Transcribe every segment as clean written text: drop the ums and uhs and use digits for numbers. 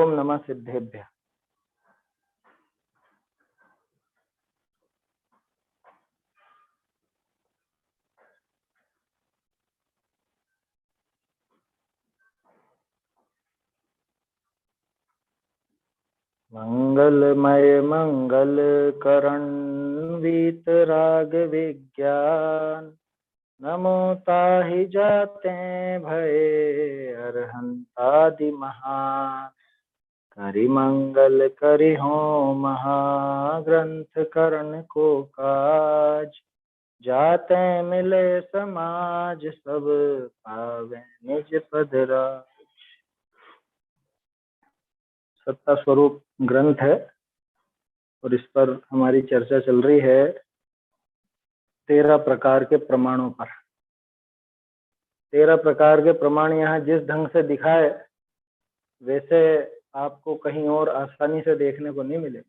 ओम नमः सिद्धेभ्य। मंगलमय मंगल करण वीतराग विज्ञान, नमो ताहि जाते भये अरहंतादि महान। करि मंगल करि हो महाग्रंथ करण को काज, जाते मिले समाज सब पावे निज पद राज। सत्ता स्वरूप ग्रंथ है और इस पर हमारी चर्चा चल रही है 13 प्रकार के प्रमाणों पर। 13 प्रकार के प्रमाण यहाँ जिस ढंग से दिखाए वैसे आपको कहीं और आसानी से देखने को नहीं मिले।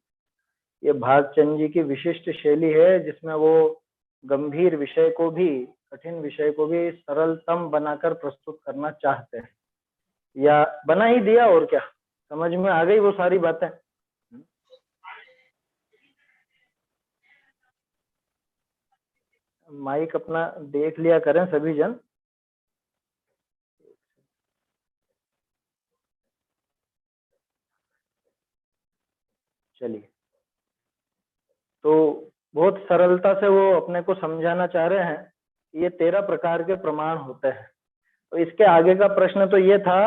ये भागचंद जी की विशिष्ट शैली है जिसमें वो गंभीर विषय को भी, कठिन विषय को भी सरलतम बनाकर प्रस्तुत करना चाहते हैं, या बना ही दिया। और क्या, समझ में आ गई वो सारी बातें। माइक अपना देख लिया करें सभी जन। चलिए, तो बहुत सरलता से वो अपने को समझाना चाह रहे हैं ये 13 प्रकार के प्रमाण होते हैं। तो इसके आगे का प्रश्न तो ये था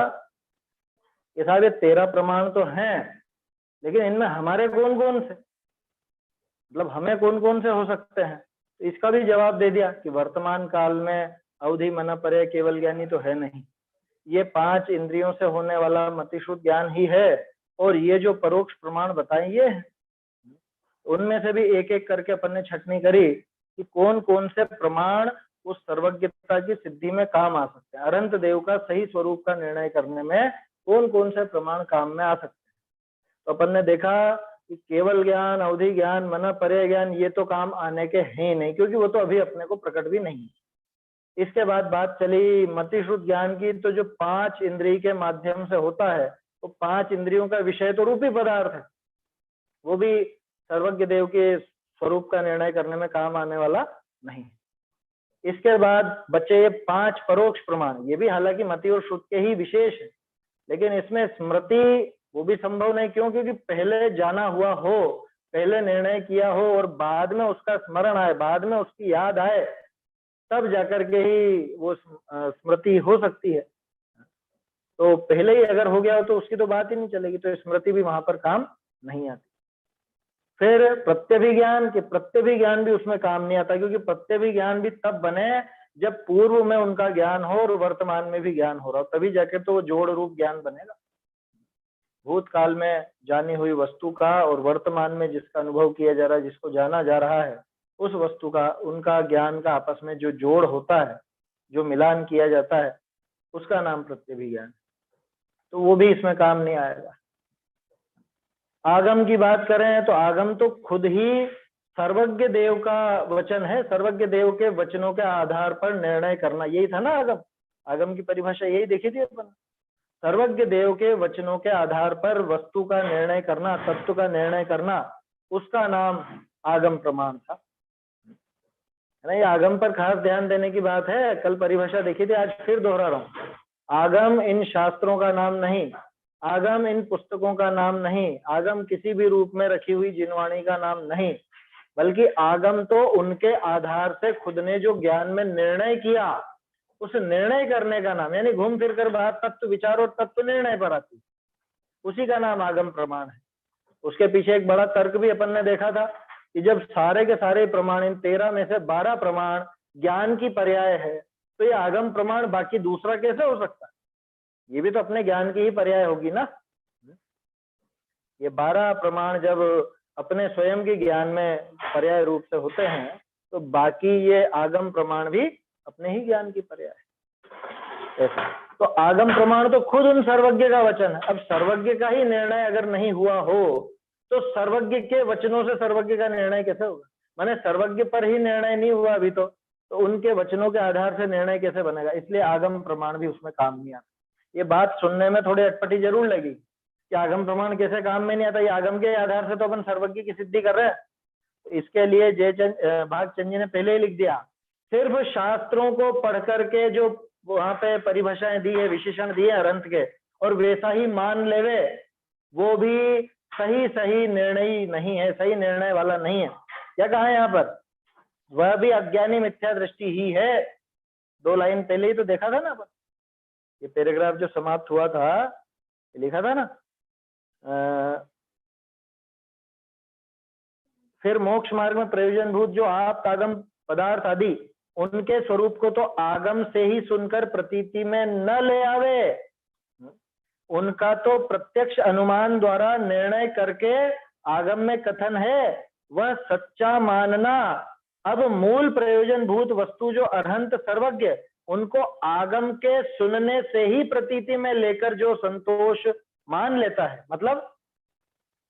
कि साहब ये 13 प्रमाण तो हैं, लेकिन इनमें हमारे कौन कौन से, मतलब हमें कौन कौन से हो सकते हैं। तो इसका भी जवाब दे दिया कि वर्तमान काल में अवधि मन परे केवल ज्ञानी तो है नहीं, ये 5 इंद्रियों से होने वाला मतिशुद्ध ज्ञान ही है। और ये जो परोक्ष प्रमाण बताए ये है, उनमें से भी एक एक करके अपन ने छटनी करी कि कौन कौन से प्रमाण उस सर्वज्ञता की सिद्धि में काम आ सकते हैं। अनंत देव का सही स्वरूप का निर्णय करने में कौन कौन से प्रमाण काम में आ सकते हैं। तो अपन ने देखा कि केवल ज्ञान, अवधि ज्ञान, मन परे ज्ञान ये तो काम आने के हैं नहीं, क्योंकि वो तो अभी अपने को प्रकट भी नहीं। इसके बाद बात चली मतिशुद्ध ज्ञान की। तो जो 5 इंद्रिय के माध्यम से होता है, तो 5 इंद्रियों का विषय तो रूपी पदार्थ है, वो भी सर्वज्ञ देव के स्वरूप का निर्णय करने में काम आने वाला नहीं। इसके बाद बचे ये 5 परोक्ष प्रमाण। ये भी हालांकि मति और श्रुति के ही विशेष है, लेकिन इसमें स्मृति वो भी संभव नहीं। क्यों? क्योंकि पहले जाना हुआ हो, पहले निर्णय किया हो और बाद में उसका स्मरण आए, बाद में उसकी याद आए, तब जाकर के ही वो स्मृति हो सकती है। तो पहले ही अगर हो गया हो तो उसकी तो बात ही नहीं चलेगी, तो स्मृति भी वहां पर काम नहीं आती। फिर प्रत्यभिज्ञान के, प्रत्यभिज्ञान भी उसमें काम नहीं आता, क्योंकि प्रत्यभिज्ञान भी तब बने जब पूर्व में उनका ज्ञान हो और वर्तमान में भी ज्ञान हो रहा हो, तभी जाके तो वो जोड़ रूप ज्ञान बनेगा। भूतकाल में जानी हुई वस्तु का और वर्तमान में जिसका अनुभव किया जा रहा है, जिसको जाना जा रहा है, उस वस्तु का, उनका ज्ञान का आपस में जो जोड़ होता है, जो मिलान किया जाता है, उसका नाम प्रत्यभिज्ञान। तो वो भी इसमें काम नहीं आएगा। आगम की बात करें तो आगम तो खुद ही सर्वज्ञ देव का वचन है। सर्वज्ञ देव के वचनों के आधार पर निर्णय करना, यही था ना आगम। आगम की परिभाषा यही देखी थी अपन। सर्वज्ञ देव के वचनों के आधार पर वस्तु का निर्णय करना, तत्व का निर्णय करना, उसका नाम आगम प्रमाण था। नहीं, आगम पर खास ध्यान देने की बात है। कल परिभाषा देखी थी, आज फिर दोहरा रहा हूं। आगम इन शास्त्रों का नाम नहीं, आगम इन पुस्तकों का नाम नहीं, आगम किसी भी रूप में रखी हुई जिनवाणी का नाम नहीं, बल्कि आगम तो उनके आधार से खुद ने जो ज्ञान में निर्णय किया, उस निर्णय करने का नाम, यानी घूम फिर कर बात तत्व विचार और तत्व निर्णय पर आती, उसी का नाम आगम प्रमाण है। उसके पीछे एक बड़ा तर्क भी अपन ने देखा था कि जब सारे के सारे प्रमाण, इन 13 में से 12 प्रमाण ज्ञान की पर्याय है, तो ये आगम प्रमाण बाकी दूसरा कैसे हो सकता है? ये भी तो अपने ज्ञान की ही पर्याय होगी ना। ये 12 प्रमाण जब अपने स्वयं के ज्ञान में पर्याय रूप से होते हैं, तो बाकी ये आगम प्रमाण भी अपने ही ज्ञान की पर्याय है। ऐसा तो आगम प्रमाण तो खुद उन सर्वज्ञ का वचन है। अब सर्वज्ञ का ही निर्णय अगर नहीं हुआ हो, तो सर्वज्ञ के वचनों से सर्वज्ञ का निर्णय कैसे होगा? माने सर्वज्ञ पर ही निर्णय नहीं हुआ अभी तो उनके वचनों के आधार से निर्णय कैसे बनेगा? इसलिए आगम प्रमाण भी उसमें काम नहीं आता। ये बात सुनने में थोड़ी अटपटी जरूर लगी, कि आगम प्रमाण कैसे काम में नहीं आता, ये आगम के आधार से तो अपन सर्वज्ञ की सिद्धि कर रहे हैं। तो इसके लिए भागचंद जी ने पहले ही लिख दिया, सिर्फ शास्त्रों को पढ़ करके जो वहां पे परिभाषाएं दी है, विशेषण दिए अरंत के, और वैसा ही मान लेवे, वो भी सही निर्णय नहीं है, सही निर्णय वाला नहीं है। क्या कहा है यहाँ पर, वह भी अज्ञानी मिथ्या दृष्टि ही है। 2 लाइन पहले ही तो देखा था ना अपन, ये पैराग्राफ जो समाप्त हुआ था, लिखा था ना, फिर मोक्ष मार्ग में प्रयोजन भूत जो आप आगम पदार्थ आदि, उनके स्वरूप को तो आगम से ही सुनकर प्रतीति में न ले आवे, उनका तो प्रत्यक्ष अनुमान द्वारा निर्णय करके आगम में कथन है, वह सच्चा मानना। अब मूल प्रयोजन भूत वस्तु जो अरहंत सर्वज्ञ, उनको आगम के सुनने से ही प्रतीति में लेकर जो संतोष मान लेता है, मतलब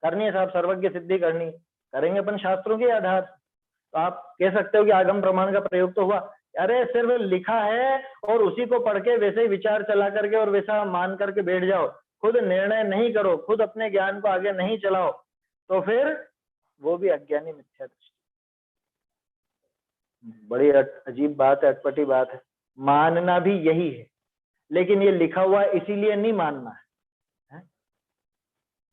करनी है साहब सर्वज्ञ सिद्धि करनी, करेंगे अपन शास्त्रों के आधार। तो आप कह सकते हो कि आगम प्रमाण का प्रयोग तो हुआ, अरे सिर्फ लिखा है और उसी को पढ़ के वैसे ही विचार चला करके और वैसा मान करके बैठ जाओ, खुद निर्णय नहीं करो, खुद अपने ज्ञान को आगे नहीं चलाओ, तो फिर वो भी अज्ञानी मिथ्या दृष्टि। बड़ी अजीब बात है, अटपटी बात है। मानना भी यही है, लेकिन ये लिखा हुआ इसीलिए नहीं मानना है।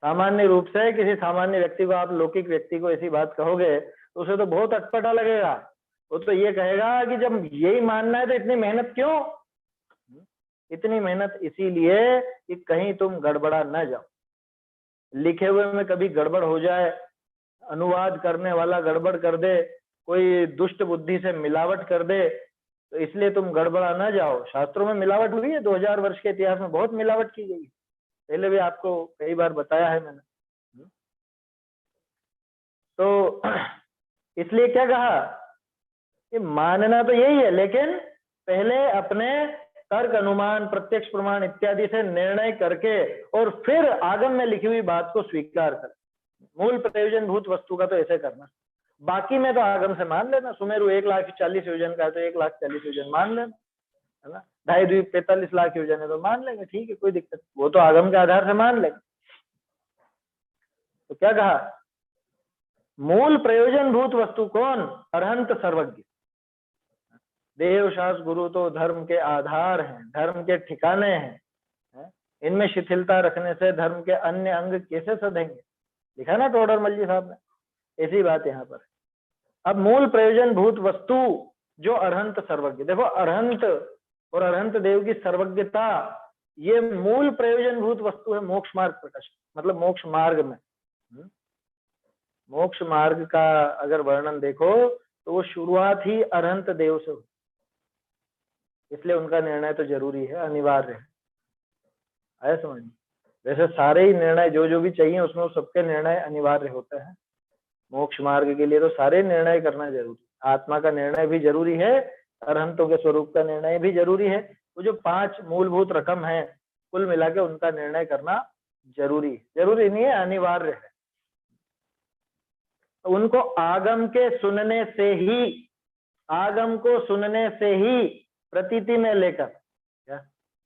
सामान्य रूप से किसी सामान्य व्यक्ति को, आप लौकिक व्यक्ति को ऐसी बात कहोगे तो उसे तो बहुत अटपटा लगेगा। वो तो ये कहेगा कि जब यही मानना है तो इतनी मेहनत क्यों? इतनी मेहनत इसीलिए कि कहीं तुम गड़बड़ा न जाओ, लिखे हुए में कभी गड़बड़ हो जाए, अनुवाद करने वाला गड़बड़ कर दे, कोई दुष्ट बुद्धि से मिलावट कर दे, तो इसलिए तुम गड़बड़ा न जाओ। शास्त्रों में मिलावट हुई है, 2000 वर्ष के इतिहास में बहुत मिलावट की गई, पहले भी आपको कई बार बताया है मैंने। तो इसलिए क्या कहा कि मानना तो यही है, लेकिन पहले अपने तर्क अनुमान प्रत्यक्ष प्रमाण इत्यादि से निर्णय करके और फिर आगम में लिखी हुई बात को स्वीकार कर। मूल प्रयोजन भूत वस्तु का तो ऐसे करना, बाकी में तो आगम से मान लेना। सुमेरु 1,40,000 योजन का है तो 1,40,000 योजन मान लेना, है ना। ढाई द्वीप 45 लाख योजन है तो मान लेंगे, ठीक है, कोई दिक्कत, वो तो आगम के आधार से मान लेंगे। तो क्या कहा, मूल प्रयोजन भूत वस्तु कौन, अरहंत सर्वज्ञ। देव शास्त्र गुरु तो धर्म के आधार हैं, धर्म के ठिकाने हैं, इनमें शिथिलता रखने से धर्म के अन्य अंग कैसे सधेंगे, लिखा ना टोडरमल जी साहब ने, ऐसी बात यहाँ पर। अब मूल प्रयोजन भूत वस्तु जो अरहंत सर्वज्ञ, देखो अरहंत और अरहंत देव की सर्वज्ञता, ये मूल प्रयोजन भूत वस्तु है मोक्ष मार्ग प्रकाश, मतलब मोक्ष मार्ग में। मोक्ष मार्ग का अगर वर्णन देखो तो वो शुरुआत ही अरहंत देव से हुई, इसलिए उनका निर्णय तो जरूरी है, अनिवार्य है, आया समझ। वैसे सारे ही निर्णय जो जो भी चाहिए उसमें सबके निर्णय अनिवार्य होते हैं। मोक्ष मार्ग के लिए तो सारे निर्णय करना जरूरी, आत्मा का निर्णय भी जरूरी है, अरहंतों के स्वरूप का निर्णय भी जरूरी है। वो जो 5 मूलभूत रकम है कुल मिला के उनका निर्णय करना जरूरी नहीं है, अनिवार्य है। उनको आगम के सुनने से ही, आगम को सुनने से ही प्रतीति में लेकर,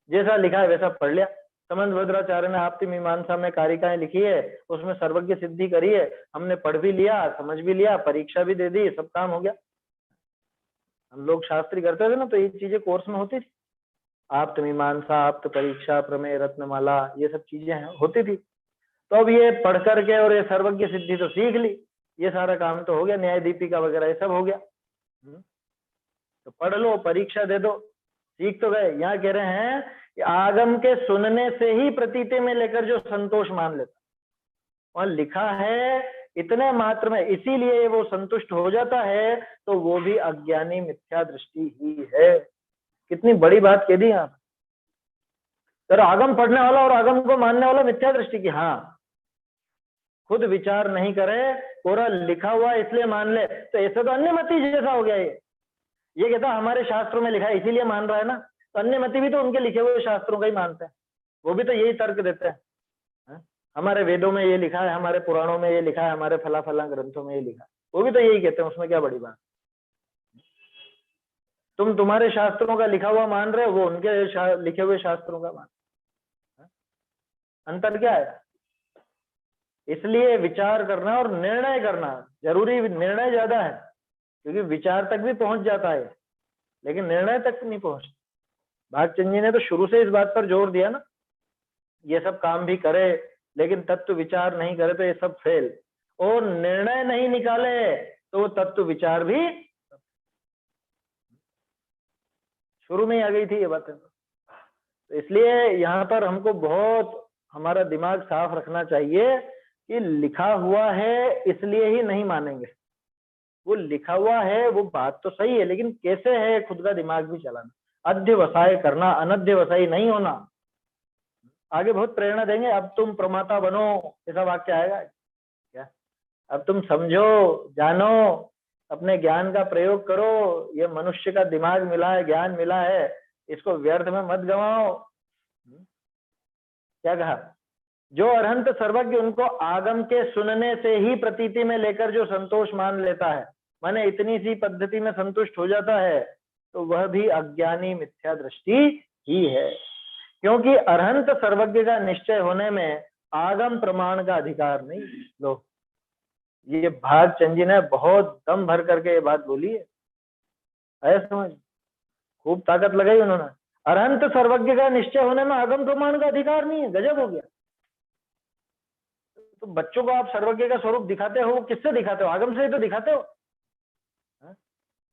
जैसा लिखा है वैसा पढ़ लिया। समंत भद्राचार्य ने आपकी मीमांसा में कारिकाएं लिखी है, उसमें सर्वज्ञ सिद्धि करी है, हमने पढ़ भी लिया, समझ भी लिया, परीक्षा भी दे दी, सब काम हो गया। हम लोग शास्त्री करते थे ना तो ये चीजें कोर्स में होती थी, आप्त मीमांसा, आप्त परीक्षा, प्रमेय, रत्नमाला, ये सब चीजें होती थी। तो अब ये पढ़ करके और ये सर्वज्ञ सिद्धि तो सीख ली, ये सारा काम तो हो गया, न्याय दीपिका वगैरह ये सब हो गया। तो पढ़ लो, परीक्षा दे दो, सीख तो गए। यहाँ कह रहे हैं कि आगम के सुनने से ही प्रतीति में लेकर जो संतोष मान लेता, वहां लिखा है इतने मात्र में, इसीलिए वो संतुष्ट हो जाता है, तो वो भी अज्ञानी मिथ्या दृष्टि ही है। कितनी बड़ी बात कह दी आप, तो आगम पढ़ने वाला और आगम को मानने वाला मिथ्या दृष्टि की, हाँ, खुद विचार नहीं करे, पूरा लिखा हुआ इसलिए मान ले, तो ऐसा तो अन्यमति जैसा हो गया। ये कहता हमारे शास्त्रों में लिखा है इसीलिए मान रहा है ना, तो अन्यमति भी तो उनके लिखे हुए शास्त्रों का ही मानते हैं, वो भी तो यही तर्क देते हैं, हमारे वेदों में ये लिखा है, हमारे पुराणों में ये लिखा है, हमारे फला फला ग्रंथों में ये लिखा है, वो भी तो यही कहते हैं, उसमें क्या बड़ी बात। तुम तुम्हारे शास्त्रों का लिखा हुआ मान रहे हो, वो उनके लिखे हुए शास्त्रों का मान, अंतर क्या है। इसलिए विचार करना और निर्णय करना जरूरी, निर्णय ज्यादा है, क्योंकि विचार तक भी पहुंच जाता है लेकिन निर्णय तक नहीं पहुंच। भागचंद जी ने तो शुरू से इस बात पर जोर दिया ना, ये सब काम भी करे लेकिन तत्व विचार नहीं करे तो ये सब फेल, और निर्णय नहीं निकाले तो वो तत्व विचार भी, शुरू में ही आ गई थी ये बातें। तो इसलिए यहाँ पर हमको बहुत हमारा दिमाग साफ रखना चाहिए कि लिखा हुआ है इसलिए ही नहीं मानेंगे। वो लिखा हुआ है वो बात तो सही है, लेकिन कैसे है खुद का दिमाग भी चलाना, अध्यवसाय करना, अनध्यवसायी नहीं होना। आगे बहुत प्रेरणा देंगे, अब तुम प्रमाता बनो, ऐसा वाक्य आएगा क्या? अब तुम समझो, जानो, अपने ज्ञान का प्रयोग करो, ये मनुष्य का दिमाग मिला है, ज्ञान मिला है, इसको व्यर्थ में मत गवाओ। क्या कहा? जो अरहंत सर्वज्ञ उनको आगम के सुनने से ही प्रतीति में लेकर जो संतोष मान लेता है, माने इतनी सी पद्धति में संतुष्ट हो जाता है, तो वह भी अज्ञानी मिथ्या दृष्टि ही है। क्योंकि अरहंत सर्वज्ञ का निश्चय होने में आगम प्रमाण का अधिकार नहीं। लो, ये भागचंद जी ने बहुत दम भर करके ये बात बोली है समझ, खूब ताकत लगाई उन्होंने। अरहंत सर्वज्ञ का निश्चय होने में आगम प्रमाण का अधिकार नहीं है, गजब हो गया। तो बच्चों को आप सर्वज्ञ का स्वरूप दिखाते हो, किससे दिखाते हो? आगम से ही तो दिखाते हो।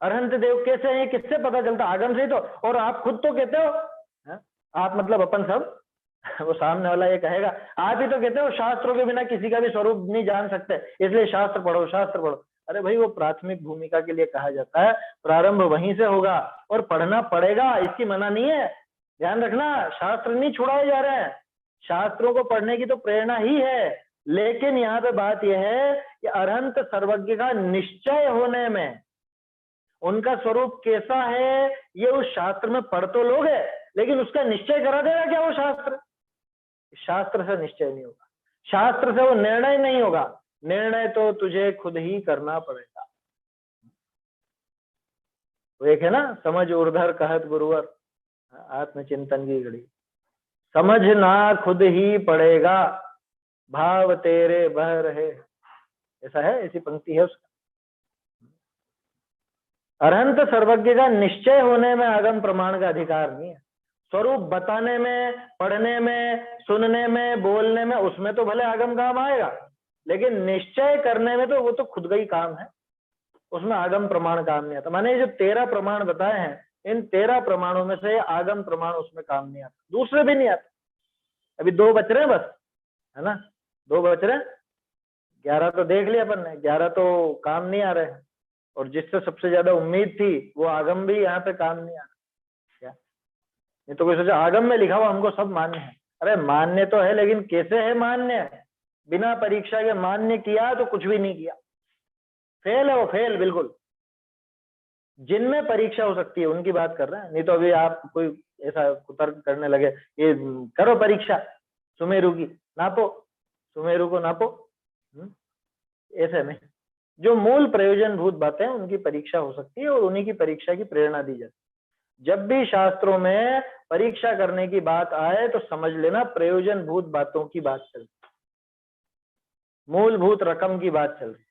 अरहंत देव कैसे हैं किससे पता चलता? आगम से ही तो। और आप खुद तो कहते हो, आप मतलब अपन सब वो सामने वाला ये कहेगा, आप ही तो कहते हो शास्त्रों के बिना किसी का भी स्वरूप नहीं जान सकते, इसलिए शास्त्र पढ़ो, शास्त्र पढ़ो। अरे भाई, वो प्राथमिक भूमिका के लिए कहा जाता है, प्रारंभ वहीं से होगा और पढ़ना पड़ेगा, इसकी मना नहीं है। ध्यान रखना, शास्त्र नहीं छुड़ाए जा रहे हैं, शास्त्रों को पढ़ने की तो प्रेरणा ही है। लेकिन यहाँ पे बात यह है कि अरहंत सर्वज्ञ का निश्चय होने में उनका स्वरूप कैसा है ये उस शास्त्र में पढ़ तो लोग है, लेकिन उसका निश्चय करा देगा क्या वो शास्त्र? शास्त्र से निश्चय नहीं होगा, शास्त्र से वो निर्णय नहीं होगा, निर्णय तो तुझे खुद ही करना पड़ेगा। वो एक है ना, समझ ऊर्ध्वर कहत गुरुवर, आत्मचिंतन की घड़ी, समझना खुद ही पड़ेगा, भाव तेरे बह रहे, ऐसा है, ऐसी पंक्ति है उसका। अरहंत सर्वज्ञ का निश्चय होने में आगम प्रमाण का अधिकार नहीं है। स्वरूप बताने में, पढ़ने में, सुनने में, बोलने में, उसमें तो भले आगम काम आएगा, लेकिन निश्चय करने में तो वो तो खुद का ही काम है, उसमें आगम प्रमाण काम नहीं आता। माने जो 13 प्रमाण बताए हैं, इन 13 प्रमाणों में से आगम प्रमाण उसमें काम नहीं आता, दूसरे भी नहीं आते। अभी 2 बच रहे हैं बस, है ना, 2 बच रहे हैं, 11 तो देख लिया अपन ने, 11 तो काम नहीं आ रहे हैं, और जिससे सबसे ज्यादा उम्मीद थी वो आगम भी यहाँ पे काम नहीं आ रहा। क्या ये तो कोई सोचा आगम में लिखा हुआ हमको सब मान्य है? अरे मान्य तो है, लेकिन कैसे है मान्य? बिना परीक्षा के मान्य किया तो कुछ भी नहीं किया, फेल है वो, फेल बिल्कुल। जिनमें परीक्षा हो सकती है उनकी बात कर रहे हैं, नहीं तो अभी आप कोई ऐसा कुतर्क करने लगे, ये करो परीक्षा सुमेरु की, नापो सुमेरु को, नापो, ऐसे नहीं। जो मूल प्रयोजन भूत बातें हैं उनकी परीक्षा हो सकती है और उन्हीं की परीक्षा की प्रेरणा दी जाती है। जब भी शास्त्रों में परीक्षा करने की बात आए तो समझ लेना प्रयोजन भूत बातों की बात चल रही, मूलभूत रकम की बात चल रही,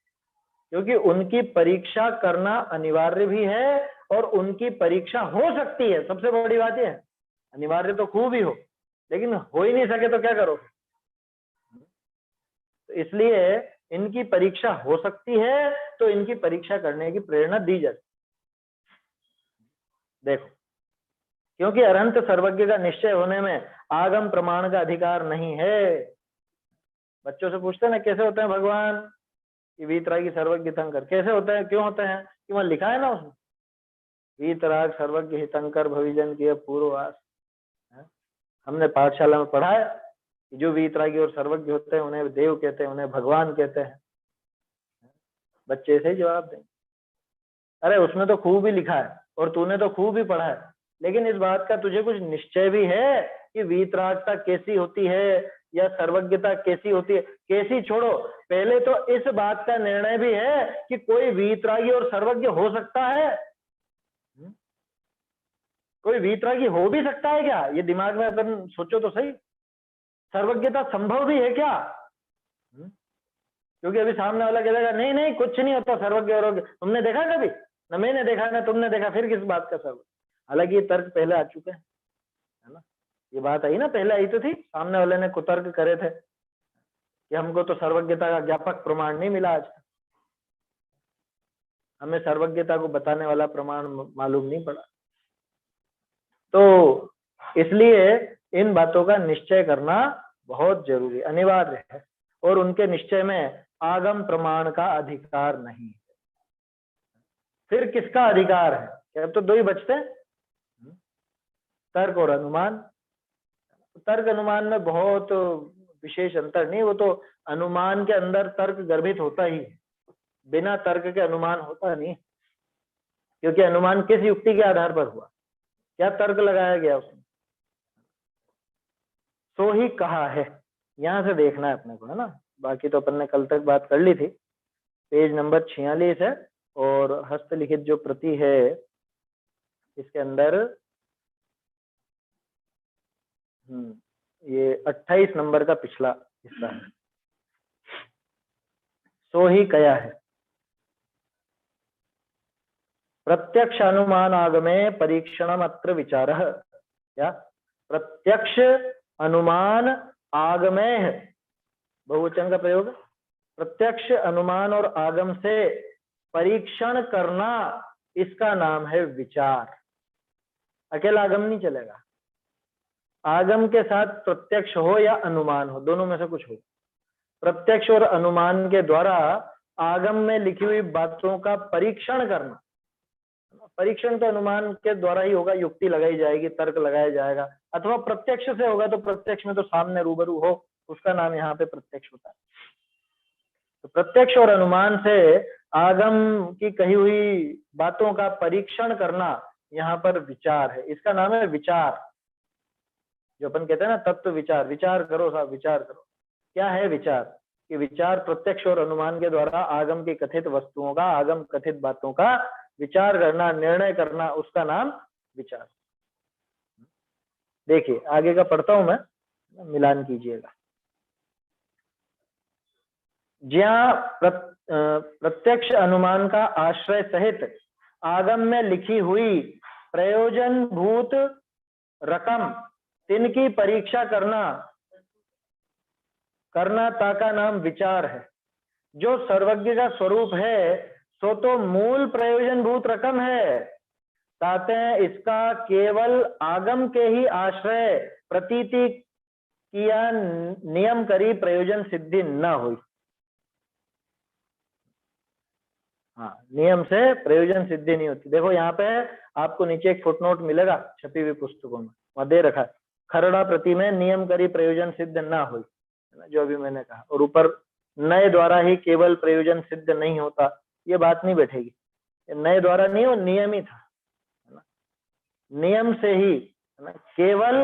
क्योंकि उनकी परीक्षा करना अनिवार्य भी है और उनकी परीक्षा हो सकती है। सबसे बड़ी बात यह है, अनिवार्य तो खूब ही हो, लेकिन हो ही नहीं सके तो क्या करो? तो इसलिए इनकी परीक्षा हो सकती है, तो इनकी परीक्षा करने की प्रेरणा दी जाती। देखो, क्योंकि अरहंत सर्वज्ञ का निश्चय होने में आगम प्रमाण का अधिकार नहीं है। बच्चों से पूछते हैं ना कैसे होते हैं भगवान, कि वीतरागी सर्वज्ञ हितंकर कैसे होते हैं, क्यों होते हैं? कि वहां लिखा है ना उसमें, वीतराग सर्वज्ञ हितंकर भविजन की पूर्ववास। हमने पाठशाला में पढ़ा है कि जो वीतरागी और सर्वज्ञ होते हैं उन्हें देव कहते हैं, उन्हें भगवान कहते हैं। बच्चे ऐसे ही जवाब दें, अरे उसमें तो खूब ही लिखा है और तूने तो खूब ही पढ़ा है, लेकिन इस बात का तुझे कुछ निश्चय भी है कि वीतरागता कैसी होती है या सर्वज्ञता कैसी होती है? कैसी छोड़ो, पहले तो इस बात का निर्णय भी है कि कोई वीतरागी और सर्वज्ञ हो सकता है? कोई वीतरागी हो भी सकता है क्या? ये दिमाग में अपन सोचो तो सही, सर्वज्ञता संभव भी है क्या? क्योंकि अभी सामने वाला कहेगा नहीं नहीं कुछ नहीं होता, सर्वज्ञ और तुमने देखा कभी, न मैंने देखा ना तुमने देखा, फिर किस बात का सर्व। हालांकि ये तर्क पहले आ चुके हैं, है ना, ये बात आई ना, पहले आई तो थी, सामने वाले ने कुतर्क करे थे कि हमको तो सर्वज्ञता का ज्ञापक प्रमाण नहीं मिला आज तक, हमें सर्वज्ञता को बताने वाला प्रमाण मालूम नहीं पड़ा। तो इसलिए इन बातों का निश्चय करना बहुत जरूरी, अनिवार्य है, और उनके निश्चय में आगम प्रमाण का अधिकार नहीं है। फिर किसका अधिकार है? क्या तो दो ही बचते हैं, तर्क और अनुमान। तर्क अनुमान में बहुत विशेष अंतर नहीं, वो तो अनुमान के अंदर तर्क गर्भित होता ही है, बिना तर्क के अनुमान होता नहीं, क्योंकि अनुमान किस युक्ति के आधार पर हुआ, क्या तर्क लगाया गया उसमें, तो ही कहा है, यहां से देखना है अपने को, है ना। बाकी तो अपन ने कल तक बात कर ली थी। पेज नंबर 46 है, और हस्तलिखित जो प्रति है इसके अंदर ये 28 नंबर का पिछला हिस्सा है। सो ही कया है, प्रत्यक्ष अनुमान आगमे परीक्षणम अत्र विचारः। क्या? प्रत्यक्ष अनुमान आगमे है, बहुवचन का प्रयोग। प्रत्यक्ष अनुमान और आगम से परीक्षण करना, इसका नाम है विचार। अकेला आगम नहीं चलेगा, आगम के साथ प्रत्यक्ष हो या अनुमान हो, दोनों में से कुछ हो। प्रत्यक्ष और अनुमान के द्वारा आगम में लिखी हुई बातों का परीक्षण करना, परीक्षण तो अनुमान के द्वारा ही होगा, युक्ति लगाई जाएगी, तर्क लगाया जाएगा, अथवा प्रत्यक्ष से होगा तो प्रत्यक्ष में तो सामने रूबरू हो, उसका नाम यहाँ पे प्रत्यक्ष होता है। तो प्रत्यक्ष और अनुमान से आगम की कही हुई बातों का परीक्षण करना यहाँ पर विचार है, इसका नाम है विचार। जो अपन कहते हैं ना तत्व विचार, विचार करो साहब, विचार करो। क्या है विचार? कि विचार प्रत्यक्ष और अनुमान के द्वारा आगम की कथित वस्तुओं का, आगम कथित बातों का विचार करना, निर्णय करना, उसका नाम विचार। देखिए आगे का पढ़ता हूं मैं, मिलान कीजिएगा। ज्या प्रत्यक्ष अनुमान का आश्रय सहित आगम में लिखी हुई प्रयोजन भूत रकम तिनकी परीक्षा करना ताका नाम विचार है। जो सर्वज्ञ का स्वरूप है सो तो मूल प्रयोजन भूत रकम है, ताते इसका केवल आगम के ही आश्रय प्रतीति किया नियम करी प्रयोजन सिद्धि न हुई। हाँ, नियम से प्रयोजन सिद्धि नहीं होती। देखो यहाँ पे आपको नीचे एक फुटनोट मिलेगा छपी हुई पुस्तकों में, वहां दे रखा है, खरड़ा प्रति में नियम करी प्रयोजन सिद्ध ना हुई, जो अभी मैंने कहा, और ऊपर नए द्वारा ही केवल प्रयोजन सिद्ध नहीं होता, ये बात नहीं बैठेगी। नए द्वारा नहीं, वो नियम ही था, है ना, नियम से ही, है ना, केवल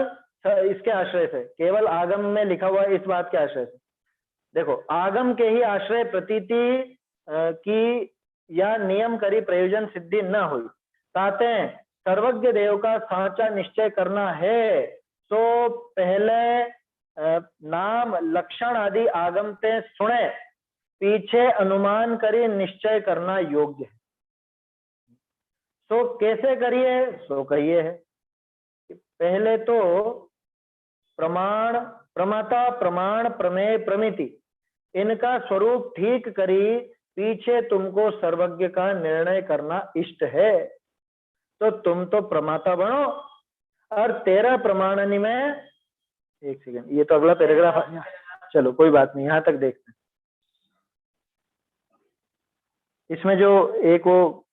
इसके आश्रय से, केवल आगम में लिखा हुआ इस बात के आश्रय से। देखो आगम के ही आश्रय प्रतीति की या नियम करी प्रयोजन सिद्धि न हुई, ताते सर्वज्ञ देव का साचा निश्चय करना है, तो पहले नाम लक्षण आदि आगमते सुने, पीछे अनुमान करी निश्चय करना योग्य है। सो कैसे करिए? सो कहिए है, पहले तो प्रमाण, प्रमाता, प्रमाण, प्रमेय, प्रमिति, इनका स्वरूप ठीक करी, पीछे तुमको सर्वज्ञ का निर्णय करना इष्ट है, तो तुम तो प्रमाता बनो, और 13 प्रमाणनी में, एक सेकंड, ये तो अगला पैराग्राफ आ गया, चलो कोई बात नहीं, यहां तक देखते हैं। इसमें जो एक वो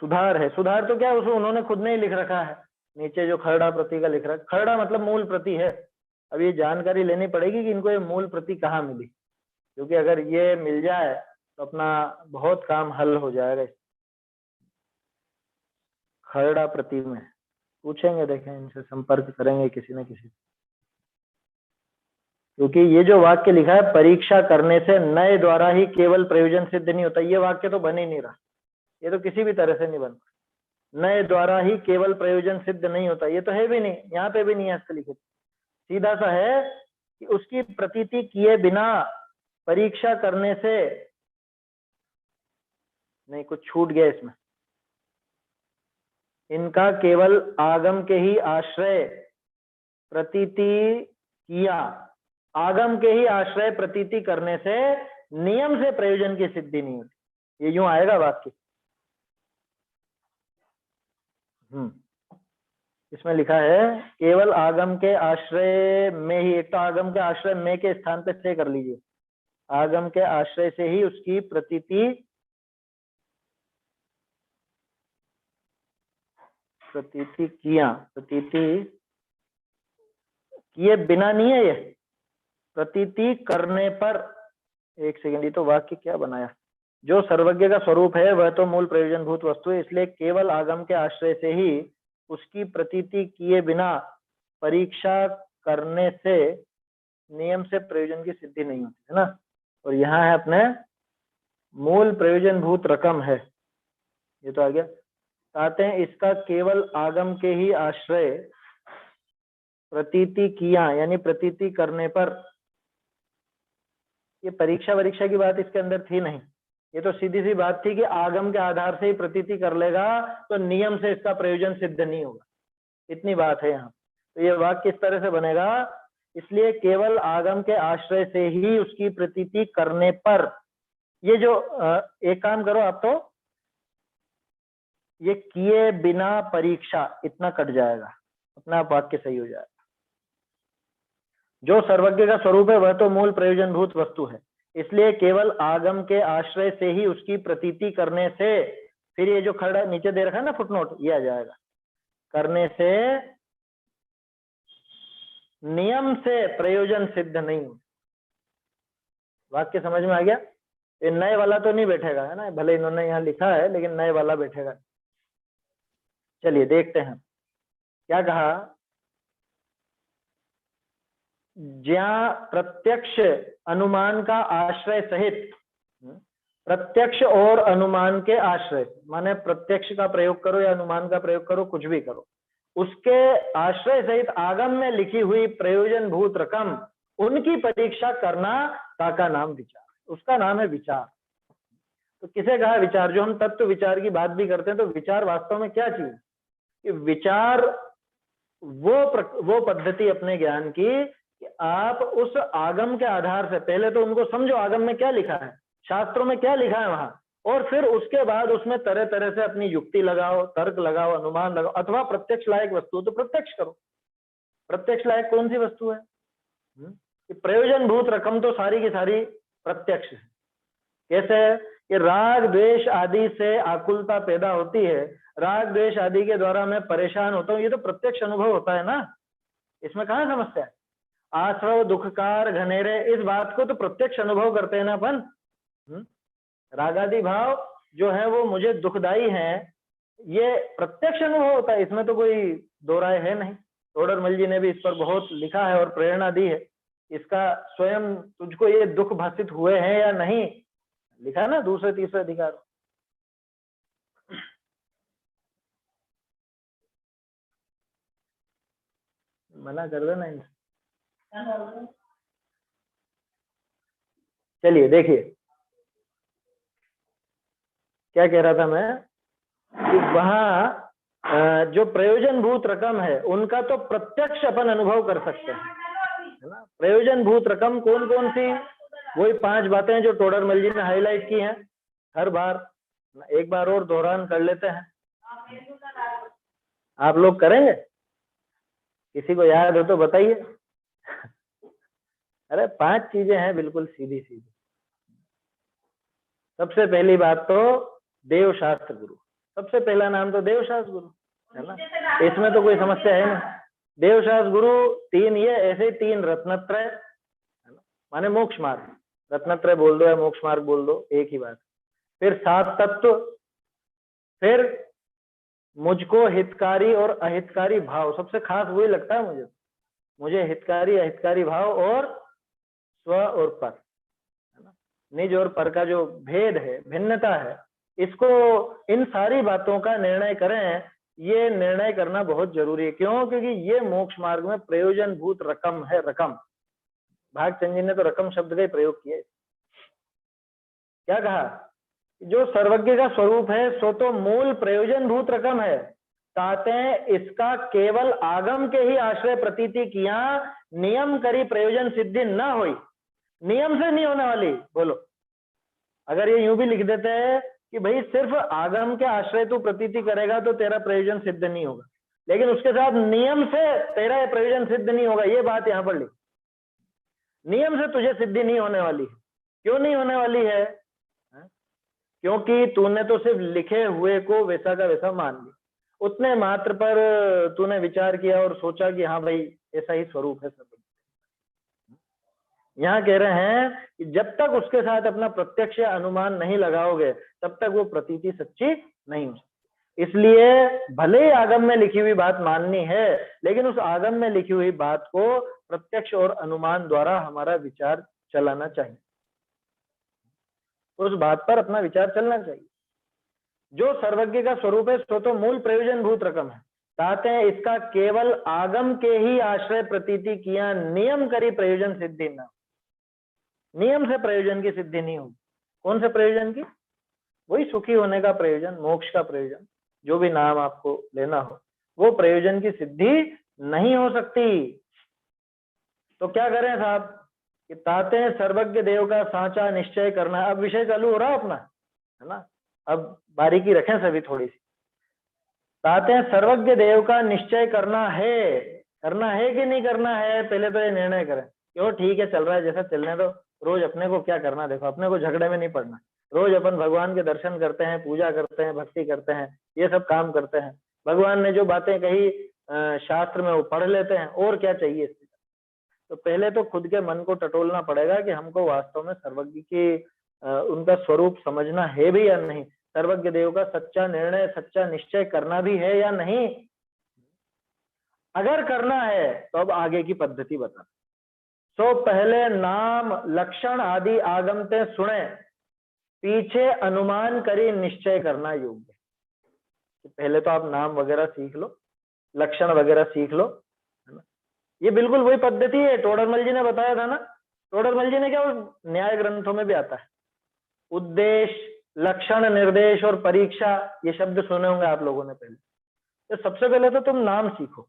सुधार है, सुधार तो क्या उसको उन्होंने खुद ने ही लिख रखा है, नीचे जो खरड़ा प्रति का लिख रहा है, खरड़ा मतलब मूल प्रति है। अब ये जानकारी लेनी पड़ेगी कि इनको ये मूल प्रति कहाँ मिली, क्योंकि अगर ये मिल जाए तो अपना बहुत काम हल हो जाएगा। खरड़ा प्रति में पूछेंगे, देखें इनसे संपर्क करेंगे किसी न किसी, क्योंकि ये जो वाक्य लिखा है परीक्षा करने से नए द्वारा ही केवल प्रयोजन सिद्ध नहीं होता, ये वाक्य तो बन ही नहीं रहा, ये तो किसी भी तरह से नहीं बन, नए द्वारा ही केवल प्रयोजन सिद्ध नहीं होता, ये तो है भी नहीं, यहाँ पे भी नहीं है हस्तलिखित, सीधा सा है कि उसकी प्रतीति किए बिना परीक्षा करने से, नहीं कुछ छूट गया इसमें, इनका केवल आगम के ही आश्रय प्रतीति किया, आगम के ही आश्रय प्रतीति करने से नियम से प्रयोजन की सिद्धि नहीं होती। ये यूं आएगा वाक्य। इसमें लिखा है केवल आगम के आश्रय में ही, एक तो आगम के आश्रय में के स्थान पे से कर लीजिए, आगम के आश्रय से ही उसकी प्रतीति किया, प्रतीति किए बिना नहीं है, ये प्रतीति करने पर, एक सेकंड, ये तो वाक्य क्या बनाया, जो सर्वज्ञ का स्वरूप है वह तो मूल प्रयोजन भूत वस्तु है, इसलिए केवल आगम के आश्रय से ही उसकी प्रतीति किए बिना परीक्षा करने से नियम से प्रयोजन की सिद्धि नहीं होती है ना। और यहाँ है अपने मूल प्रयोजन भूत रकम है, ये तो आ गया। कहते हैं इसका केवल आगम के ही आश्रय प्रतीति किया, यानी प्रतीति करने पर, ये परीक्षा की बात इसके अंदर थी नहीं, ये तो सीधी सी बात थी कि आगम के आधार से ही प्रतीति कर लेगा तो नियम से इसका प्रयोजन सिद्ध नहीं होगा, इतनी बात है यहाँ। तो ये वाक्य किस तरह से बनेगा, इसलिए केवल आगम के आश्रय से ही उसकी प्रतीति करने पर, ये जो एक काम करो आप, तो ये किए बिना परीक्षा इतना कट जाएगा, अपना आप वाक्य सही हो जाएगा। जो सर्वज्ञ का स्वरूप है वह तो मूल प्रयोजन भूत वस्तु है, इसलिए केवल आगम के आश्रय से ही उसकी प्रतीति करने से, फिर ये जो खड़ा नीचे दे रखा है ना फुटनोट, ये आ जाएगा, करने से नियम से प्रयोजन सिद्ध नहीं हो। वाक्य समझ में आ गया? ये नए वाला तो नहीं बैठेगा है ना, भले इन्होंने यहाँ लिखा है लेकिन नए वाला बैठेगा। चलिए देखते हैं क्या कहा, ज्या प्रत्यक्ष अनुमान का आश्रय सहित, प्रत्यक्ष और अनुमान के आश्रय, माने प्रत्यक्ष का प्रयोग करो या अनुमान का प्रयोग करो, कुछ भी करो, उसके आश्रय सहित आगम में लिखी हुई प्रयोजन भूत रकम, उनकी परीक्षा करना का नाम विचार, उसका नाम है विचार। तो किसे कहा विचार? जो हम तत्व विचार की बात भी करते हैं, तो विचार वास्तव में क्या चीज? कि विचार वो पद्धति अपने ज्ञान की कि आप उस आगम के आधार से पहले तो उनको समझो, आगम में क्या लिखा है, शास्त्रों में क्या लिखा है वहां, और फिर उसके बाद उसमें तरह तरह से अपनी युक्ति लगाओ, तर्क लगाओ, अनुमान लगाओ, अथवा प्रत्यक्ष लायक वस्तु तो प्रत्यक्ष करो। प्रत्यक्ष लायक कौन सी वस्तु है? कि प्रयोजन भूत रकम तो सारी की सारी प्रत्यक्ष है। कैसे? कि राग द्वेष आदि से आकुलता पैदा होती है, राग द्वेष आदि के द्वारा मैं परेशान होता हूँ, ये तो प्रत्यक्ष अनुभव होता है ना, इसमें कहाँ समस्या है? आश्रव दुखकार घनेरे, इस बात को तो प्रत्यक्ष अनुभव करते हैं ना अपन। रागादि भाव जो है वो मुझे दुखदाई है, ये प्रत्यक्ष अनुभव होता है, इसमें तो कोई दो राय है नहीं। तोडरमल जी ने भी इस पर बहुत लिखा है और प्रेरणा दी है, इसका स्वयं तुझको ये दुख भाषित हुए हैं या नहीं, लिखा है ना दूसरे तीसरे अधिकार। मना कर देना इनसे। चलिए देखिए क्या कह रहा था मैं, कि वहां जो प्रयोजन भूत रकम है उनका तो प्रत्यक्ष अपन अनुभव कर सकते हैं, है ना। प्रयोजन भूत रकम कौन कौन सी? वही 5 बातें जो तोडरमल जी ने हाईलाइट की हैं, हर बार एक बार और दोहरान कर लेते हैं। आप लोग करेंगे? किसी को याद हो तो बताइए। अरे 5 चीजें हैं बिल्कुल सीधी सीधी। सबसे पहली बात तो देव शास्त्र गुरु, सबसे पहला नाम तो देव शास्त्र गुरु है ना, इसमें तो कोई समस्या है ना। देव शास्त्र गुरु 3, ये ऐसे 3 रत्नत्रय है ना, माने मोक्ष मार्ग, रत्नत्रय बोल दो या मोक्ष मार्ग बोल दो, एक ही बात। फिर 7 तत्व, फिर मुझको हितकारी और अहितकारी भाव, सबसे खास वही लगता है मुझे हितकारी अहितकारी भाव, और स्व और पर, है ना, निज और पर का जो भेद है, भिन्नता है, इसको इन सारी बातों का निर्णय करें। ये निर्णय करना बहुत जरूरी है। क्यों? क्योंकि ये मोक्ष मार्ग में प्रयोजन भूत रकम है। रकम, भागचंद जी ने तो रकम शब्द का ही प्रयोग किया है। क्या कहा? जो सर्वज्ञ का स्वरूप है सो तो मूल प्रयोजन भूत रकम है, ताते इसका केवल आगम के ही आश्रय प्रतीति किया नियम करी प्रयोजन सिद्धि न हुई। नियम से नहीं होने वाली। बोलो, अगर ये यूं भी लिख देते हैं कि भाई सिर्फ आगम के आश्रय तू प्रतीति करेगा तो तेरा प्रयोजन सिद्ध नहीं होगा, लेकिन उसके साथ नियम से तेरा ये प्रयोजन सिद्ध नहीं होगा, ये बात यहां पर लिख। नियम से तुझे सिद्धि नहीं होने वाली है। क्यों नहीं होने वाली है? क्योंकि तूने तो सिर्फ लिखे हुए को वैसा का वैसा मान लिया, उतने मात्र पर तूने विचार किया और सोचा कि हाँ भाई ऐसा ही स्वरूप है सब। यहाँ कह रहे हैं कि जब तक उसके साथ अपना प्रत्यक्ष अनुमान नहीं लगाओगे तब तक वो प्रतीति सच्ची नहीं हो सकती। इसलिए भले ही आगम में लिखी हुई बात माननी है, लेकिन उस आगम में लिखी हुई बात को प्रत्यक्ष और अनुमान द्वारा हमारा विचार चलाना चाहिए, उस बात पर अपना विचार चलना चाहिए। जो सर्वज्ञ का स्वरूप है सो तो मूल प्रयोजन भूत रकम है, चाहते हैं इसका केवल आगम के ही आश्रय प्रतीति किया नियम करी प्रयोजन सिद्धि न। नियम से प्रयोजन की सिद्धि नहीं होगी। कौन से प्रयोजन की? वही सुखी होने का प्रयोजन, मोक्ष का प्रयोजन, जो भी नाम आपको लेना हो, वो प्रयोजन की सिद्धि नहीं हो सकती। तो क्या करें साहब कि ताते हैं सर्वज्ञ देव का साचा निश्चय करना। अब विषय चालू हो रहा है अपना, है ना? अब बारीकी रखें सभी थोड़ी सी। ताते हैं सर्वज्ञ देव का निश्चय करना है कि नहीं करना है, पहले तो ये निर्णय करें। क्यों? ठीक है, चल रहा है जैसा चलने दो। रोज अपने को क्या करना, देखो अपने को झगड़े में नहीं पड़ना। रोज अपन भगवान के दर्शन करते हैं, पूजा करते हैं, भक्ति करते हैं, ये सब काम करते हैं। भगवान ने जो बातें कही शास्त्र में वो पढ़ लेते हैं, और क्या चाहिए इससे? तो पहले तो खुद के मन को टटोलना पड़ेगा कि हमको वास्तव में सर्वज्ञ की उनका स्वरूप समझना है भी या नहीं, सर्वज्ञ देव का सच्चा निर्णय, सच्चा निश्चय करना भी है या नहीं। अगर करना है तो अब आगे की पद्धति बता। सो पहले नाम लक्षण आदि आगमते सुने, पीछे अनुमान करी निश्चय करना योग्य। पहले तो आप नाम वगैरह सीख लो, लक्षण वगैरह सीख लो, है ना? ये बिल्कुल वही पद्धति है, टोडरमल जी ने बताया था ना। टोडरमल जी ने क्या, न्याय ग्रंथों में भी आता है, उद्देश्य, लक्षण, निर्देश और परीक्षा, ये शब्द सुने होंगे आप लोगों ने पहले। तो सबसे पहले तो तुम नाम सीखो।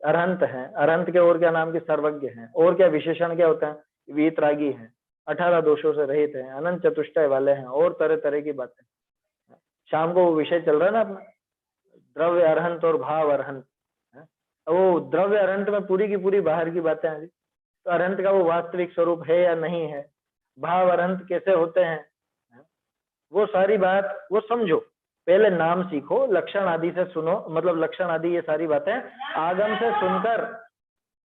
अरहंत है, अरहंत के और क्या नाम की? सर्वज्ञ हैं। और क्या विशेषण क्या होता है? वीतरागी हैं, 18 दोषों से रहित हैं, अनंत चतुष्टय वाले हैं, और तरह तरह की बातें। शाम को वो विषय चल रहा है ना अपना, द्रव्य अरहंत और भाव अरहंत। वो द्रव्य अरहंत में पूरी की पूरी बाहर की बातें आ रही, तो अरहंत का वो वास्तविक स्वरूप है या नहीं है, भाव अरहंत कैसे होते हैं, वो सारी बात वो समझो। पहले नाम सीखो, लक्षण आदि से सुनो, मतलब लक्षण आदि ये सारी बातें आगम से सुनकर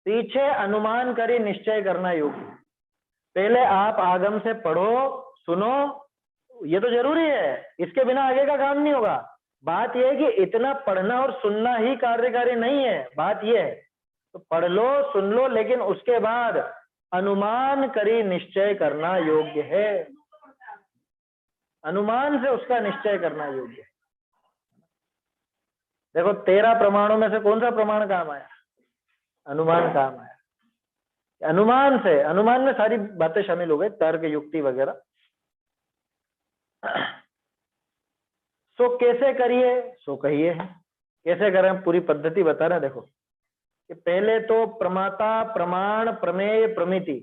पीछे अनुमान करी निश्चय करना योग्य। पहले आप आगम से पढ़ो, सुनो, ये तो जरूरी है, इसके बिना आगे का काम नहीं होगा। बात यह है कि इतना पढ़ना और सुनना ही कार्यकारी नहीं है, बात यह है। तो पढ़ लो, सुन लो, लेकिन उसके बाद अनुमान करी निश्चय करना योग्य है। अनुमान से उसका निश्चय करना योग्य है। देखो 13 प्रमाणों में से कौन सा प्रमाण काम आया? अनुमान काम आया। अनुमान से, अनुमान में सारी बातें शामिल हो गई, तर्क, युक्ति वगैरह। सो कैसे करिए, सो कहिए। कैसे करें, पूरी पद्धति बता रहे हैं। देखो कि पहले तो प्रमाता, प्रमाण, प्रमेय, प्रमिति।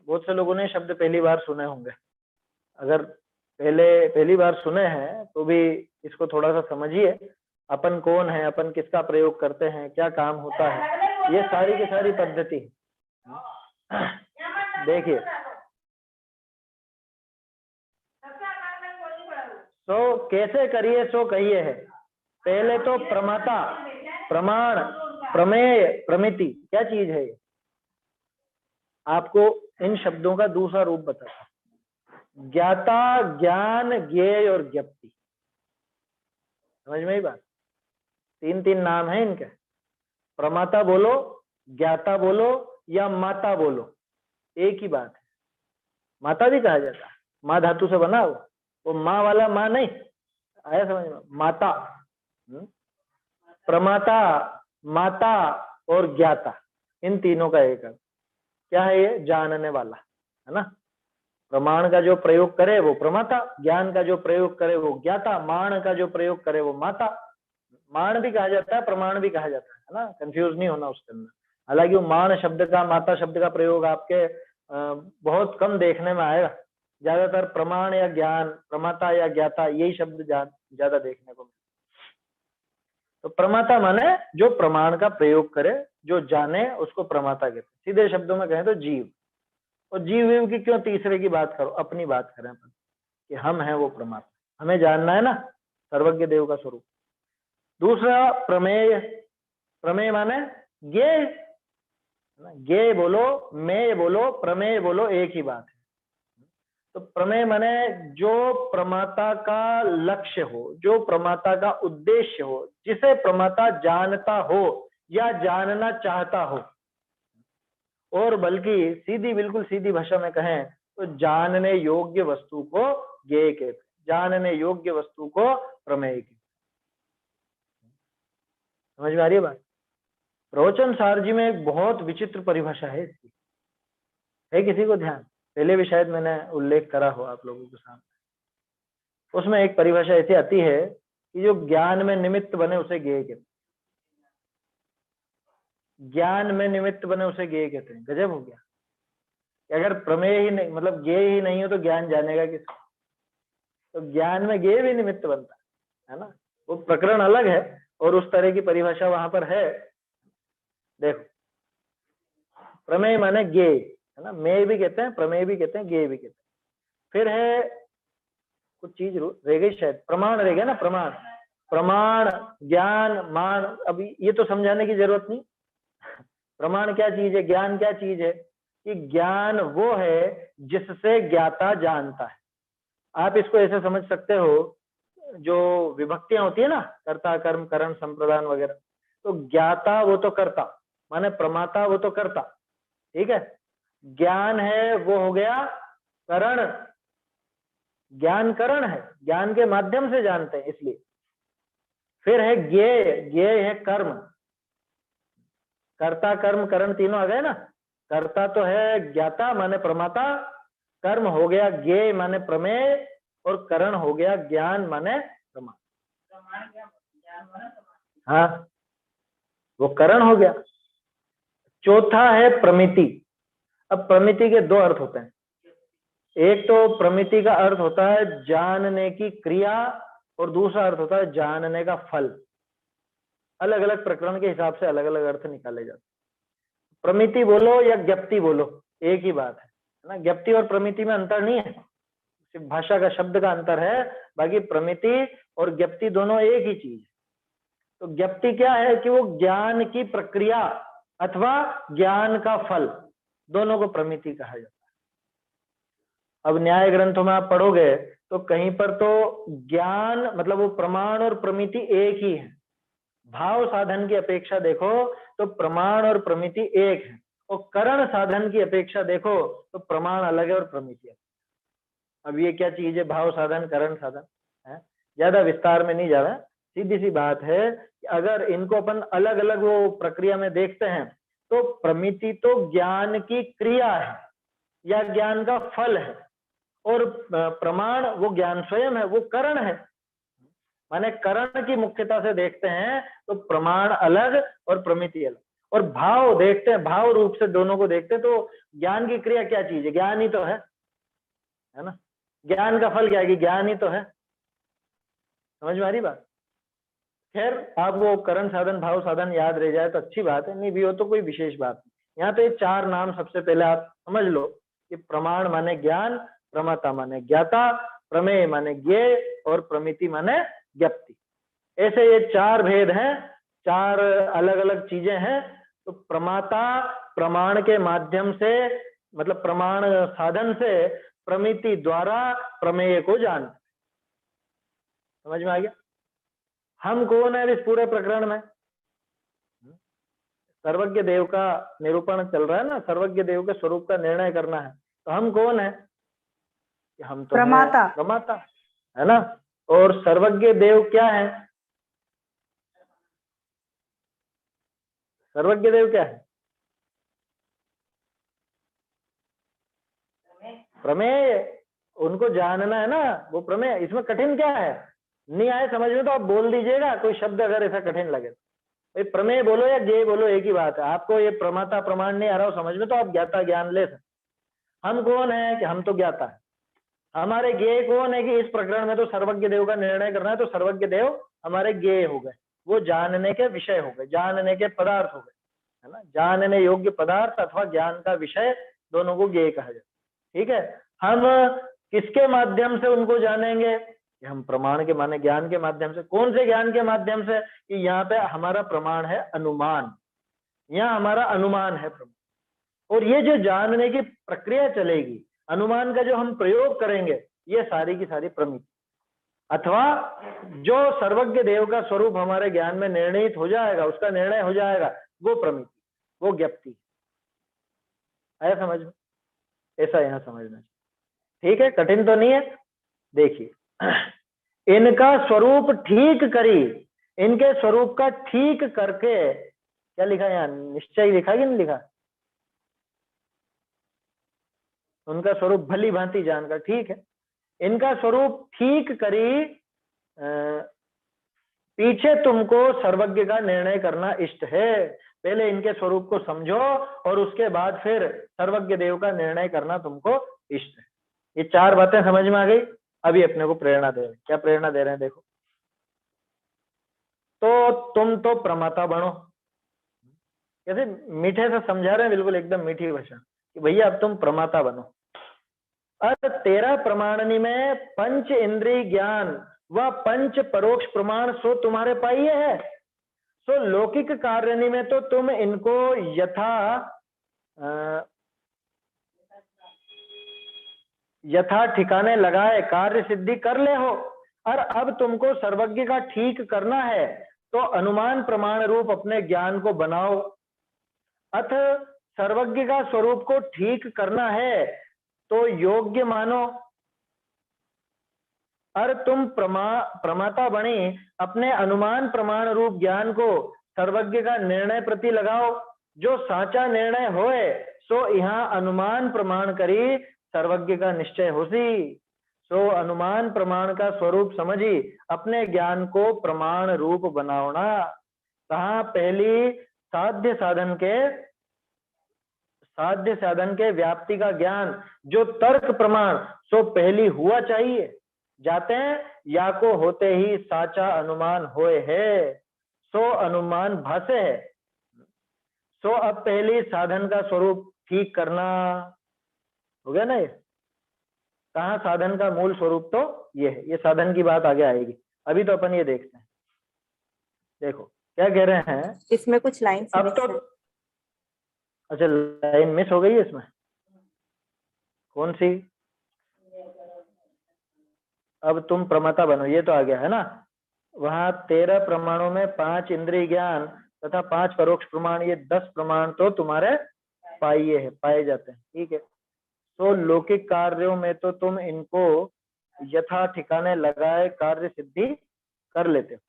बहुत से लोगों ने शब्द पहली बार सुने होंगे। अगर पहली बार सुने हैं तो भी इसको थोड़ा सा समझिए। अपन कौन है, अपन किसका प्रयोग करते हैं, क्या काम होता है, ये सारी की सारी पद्धति। देखिए, सो कैसे करिए सो कहिए है। पहले तो प्रमाता, प्रमाण, प्रमेय, प्रमिति क्या चीज है? आपको इन शब्दों का दूसरा रूप बताता। ज्ञाता, ज्ञान, ज्ञेय और ज्ञप्ति। समझ में ही बात? 3 नाम है इनके। प्रमाता बोलो, ज्ञाता बोलो या माता बोलो, एक ही बात है। माता भी कहा जाता है, माँ धातु से बना वो माँ वाला माँ नहीं आया, समझ में? माता, प्रमाता, माता और ज्ञाता, इन तीनों का एक है। क्या है ये? जानने वाला, है ना? प्रमाण का जो प्रयोग करे वो प्रमाता, ज्ञान का जो प्रयोग करे वो ज्ञाता, मान का जो प्रयोग करे वो माता। मान भी कहा जाता है, प्रमाण भी कहा जाता है ना, कंफ्यूज नहीं होना उसके अंदर। हालांकि वो मान शब्द का, माता शब्द का प्रयोग आपके बहुत कम देखने में आएगा। ज्यादातर प्रमाण या ज्ञान, प्रमाता या ज्ञाता, यही शब्द ज्यादा देखने को मिलता। तो प्रमाता माने जो प्रमाण का प्रयोग करे, जो जाने, उसको प्रमाता कहते हैं। सीधे शब्दों में कहें तो जीव। और जीव की क्यों तीसरे की बात करो, अपनी बात करें अपन कि हम हैं वो प्रमाता, हमें जानना है ना सर्वज्ञ देव का स्वरूप। दूसरा प्रमेय, प्रमेय माने ज्ञेय, ज्ञेय बोलो, मेय बोलो, प्रमेय बोलो, एक ही बात है। तो प्रमेय माने जो प्रमाता का लक्ष्य हो, जो प्रमाता का उद्देश्य हो, जिसे प्रमाता जानता हो या जानना चाहता हो। और बल्कि सीधी, बिल्कुल सीधी भाषा में कहें तो जानने योग्य वस्तु को ज्ञेय कहते हैं, जानने योग्य वस्तु को प्रमेय कहते हैं। समझ में आ रही है बात? प्रवचन सार जी में एक बहुत विचित्र परिभाषा है इसकी, है किसी को ध्यान? पहले भी शायद मैंने उल्लेख करा हो आप लोगों के सामने। उसमें एक परिभाषा ऐसी आती है कि जो ज्ञान में निमित्त बने उसे ज्ञेय कहते हैं। ज्ञान में निमित्त बने उसे ज्ञेय कहते हैं। गजब हो गया। अगर प्रमेय ही नहीं, मतलब ज्ञेय ही नहीं हो तो ज्ञान जानेगा किसको? तो ज्ञान में ज्ञेय भी निमित्त बनता है ना, वो प्रकरण अलग है और उस तरह की परिभाषा वहां पर है। देखो, प्रमेय माने ज्ञेय है ना, मेय भी कहते हैं, प्रमेय भी कहते हैं, ज्ञेय भी कहते हैं। फिर है कुछ चीज रह गई शायद, प्रमाण रह गया ना, प्रमाण। प्रमाण, ज्ञान, मान, अभी ये तो समझाने की जरूरत नहीं। प्रमाण क्या चीज है, ज्ञान क्या चीज है? कि ज्ञान वो है जिससे ज्ञाता जानता है। आप इसको ऐसे समझ सकते हो, जो विभक्तियां होती है ना, कर्ता, कर्म, करण, संप्रदान वगैरह, तो ज्ञाता वो तो कर्ता, माने प्रमाता वो तो कर्ता, ठीक है। ज्ञान है वो हो गया करण, ज्ञान करण है, ज्ञान के माध्यम से जानते हैं इसलिए। फिर है ज्ञेय, ज्ञेय है कर्म, कर्ता, कर्म, करण तीनों आ गए ना। कर्ता तो है ज्ञाता माने प्रमाता, कर्म हो गया ज्ञेय माने प्रमेय, और करण हो गया ज्ञान माने प्रमाण। हाँ, वो करण हो गया। चौथा है प्रमिति। अब प्रमिति के दो अर्थ होते हैं। एक तो प्रमिति का अर्थ होता है जानने की क्रिया, और दूसरा अर्थ होता है जानने का फल। अलग अलग प्रकरण के हिसाब से अलग अलग अर्थ निकाले जाते हैं। प्रमिति बोलो या ज्ञप्ति बोलो, एक ही बात है ना। ज्ञप्ति और प्रमिति में अंतर नहीं है, सिर्फ भाषा का शब्द का अंतर है। बाकी प्रमिति और ज्ञप्ति दोनों एक ही चीज है। तो ज्ञप्ति क्या है कि वो ज्ञान की प्रक्रिया अथवा ज्ञान का फल, दोनों को प्रमिति कहा जाता है। अब न्याय ग्रंथों में आप पढ़ोगे तो कहीं पर तो ज्ञान मतलब वो प्रमाण और प्रमिति एक ही है। भाव साधन की अपेक्षा देखो तो प्रमाण और प्रमिति एक है, और करण साधन की अपेक्षा देखो तो प्रमाण अलग है और प्रमिति अलग। अब ये क्या चीज है भाव साधन, करण साधन है? ज्यादा विस्तार में नहीं जा रहा, सीधी सी बात है कि अगर इनको अपन अलग अलग वो प्रक्रिया में देखते हैं तो प्रमिति तो ज्ञान की क्रिया है या ज्ञान का फल है, और प्रमाण वो ज्ञान स्वयं है, वो करण है। माने करण की मुख्यता से देखते हैं तो प्रमाण अलग और प्रमिति अलग, और भाव देखते हैं, भाव रूप से दोनों को देखते हैं तो ज्ञान की क्रिया क्या चीज है? ज्ञान ही तो है ना। ज्ञान का फल क्या है? कि ज्ञान ही तो है। समझ में आ रही बात? खैर, आप वो करण साधन, भाव साधन याद रह जाए तो अच्छी बात है, नहीं भी हो तो कोई विशेष बात नहीं। यहाँ पे ये चार नाम सबसे पहले आप समझ लो कि प्रमाण माने ज्ञान, प्रमाता माने ज्ञाता, प्रमेय माने ज्ञेय, और प्रमिति माने ज्ञप्ति। ऐसे ये चार भेद हैं, चार अलग अलग चीजें हैं। तो प्रमाता प्रमाण के माध्यम से, मतलब प्रमाण साधन से प्रमिति द्वारा प्रमेय को जानता। समझ में आ गया? हम कौन है इस पूरे प्रकरण में? सर्वज्ञ देव का निरूपण चल रहा है ना, सर्वज्ञ देव के स्वरूप का निर्णय करना है। तो हम कौन है? कि हम तो प्रमाता, प्रमाता है ना। और सर्वज्ञ देव क्या है? सर्वज्ञ देव क्या है? प्रमेय उनको जानना है ना, वो प्रमेय। इसमें कठिन क्या है? नहीं आए समझ में तो आप बोल दीजिएगा कोई शब्द अगर ऐसा कठिन लगे। प्रमेय बोलो या ज्ञेय बोलो एक ही बात है। आपको ये प्रमाता प्रमाण नहीं आ रहा हो समझ में तो आप ज्ञाता ज्ञान ले सकते। हम कौन है कि हम तो ज्ञाता है। हमारे ज्ञेय कौन है कि इस प्रकरण में तो सर्वज्ञ देव का निर्णय करना है, तो सर्वज्ञ देव हमारे ज्ञेय हो गए, वो जानने के विषय हो गए, जानने के पदार्थ हो गए, है ना। जानने योग्य पदार्थ अथवा ज्ञान का विषय दोनों को ज्ञेय कहा जाए। ठीक है। हम किसके माध्यम से उनको जानेंगे? हम प्रमाण के माने ज्ञान के माध्यम से। कौन से ज्ञान के माध्यम से? कि यहाँ पे हमारा प्रमाण है अनुमान, यहाँ हमारा अनुमान है प्रमाण। और ये जो जानने की प्रक्रिया चलेगी, अनुमान का जो हम प्रयोग करेंगे, ये सारी की सारी प्रमिति अथवा जो सर्वज्ञ देव का स्वरूप हमारे ज्ञान में निर्णित हो जाएगा, उसका निर्णय हो जाएगा, वो प्रमिति, वो ज्ञप्ति। आया समझ में? ऐसा यहाँ समझना। ठीक है, कठिन तो नहीं है। देखिए, इनका स्वरूप ठीक करी, इनके स्वरूप का ठीक करके, क्या लिखा है यहाँ? निश्चय लिखा कि नहीं लिखा? उनका स्वरूप भली भांति जानकर, ठीक है। इनका स्वरूप ठीक करी, पीछे तुमको सर्वज्ञ का निर्णय करना इष्ट है। पहले इनके स्वरूप को समझो और उसके बाद फिर सर्वज्ञ देव का निर्णय करना तुमको इष्ट है। ये चार बातें समझ में आ गई। अभी अपने को प्रेरणा दे रहे हैं। क्या प्रेरणा दे रहे हैं? देखो, तो तुम तो प्रमाता बनो। कैसे मीठे से समझा रहे हैं, बिल्कुल एकदम मीठी भाषा, कि भैया अब तुम प्रमाता बनो। और तेरा प्रमाणनी में पंच इंद्रिय ज्ञान व पंच परोक्ष प्रमाण सो तुम्हारे पाइये है। सो लौकिक कार्यनी में तो तुम इनको यथा ठिकाने लगाए कार्य सिद्धि कर ले हो। और अब तुमको सर्वज्ञ का ठीक करना है तो अनुमान प्रमाण रूप अपने ज्ञान को बनाओ। अथ सर्वज्ञ का स्वरूप को ठीक करना है तो योग्य मानो। और तुम प्रमाता बनी अपने अनुमान प्रमाण रूप ज्ञान को सर्वज्ञ का निर्णय प्रति लगाओ। जो साचा निर्णय होए सो यहाँ अनुमान प्रमाण करी सर्वज्ञ का निश्चय होसी। सो अनुमान प्रमाण का स्वरूप समझी अपने ज्ञान को प्रमाण रूप बनाओना। कहा? पहली साध्य साधन के व्याप्ति का ज्ञान जो तर्क प्रमाण सो पहली हुआ चाहिए। जाते हैं या को होते ही साचा अनुमान होए है, सो अनुमान भाषे है। सो अब पहली साधन का स्वरूप ठीक करना हो गया ना। ये कहा? साधन का मूल स्वरूप तो ये है। ये साधन की बात आगे आएगी, अभी तो अपन ये देखते हैं। देखो क्या कह रहे हैं इसमें कुछ लाइन अब तो। अच्छा, लाइन मिस हो गई है इसमें? कौन सी? अब तुम प्रमाता बनो, ये तो आ गया है ना। वहां 13 प्रमाणों में 5 इंद्रिय ज्ञान तथा 5 परोक्ष प्रमाण, ये 10 प्रमाण तो तुम्हारे पाइये है, पाए जाते हैं। ठीक है। तो लौकिक कार्यों में तो तुम इनको यथा ठिकाने लगाए कार्य सिद्धि कर लेते हो।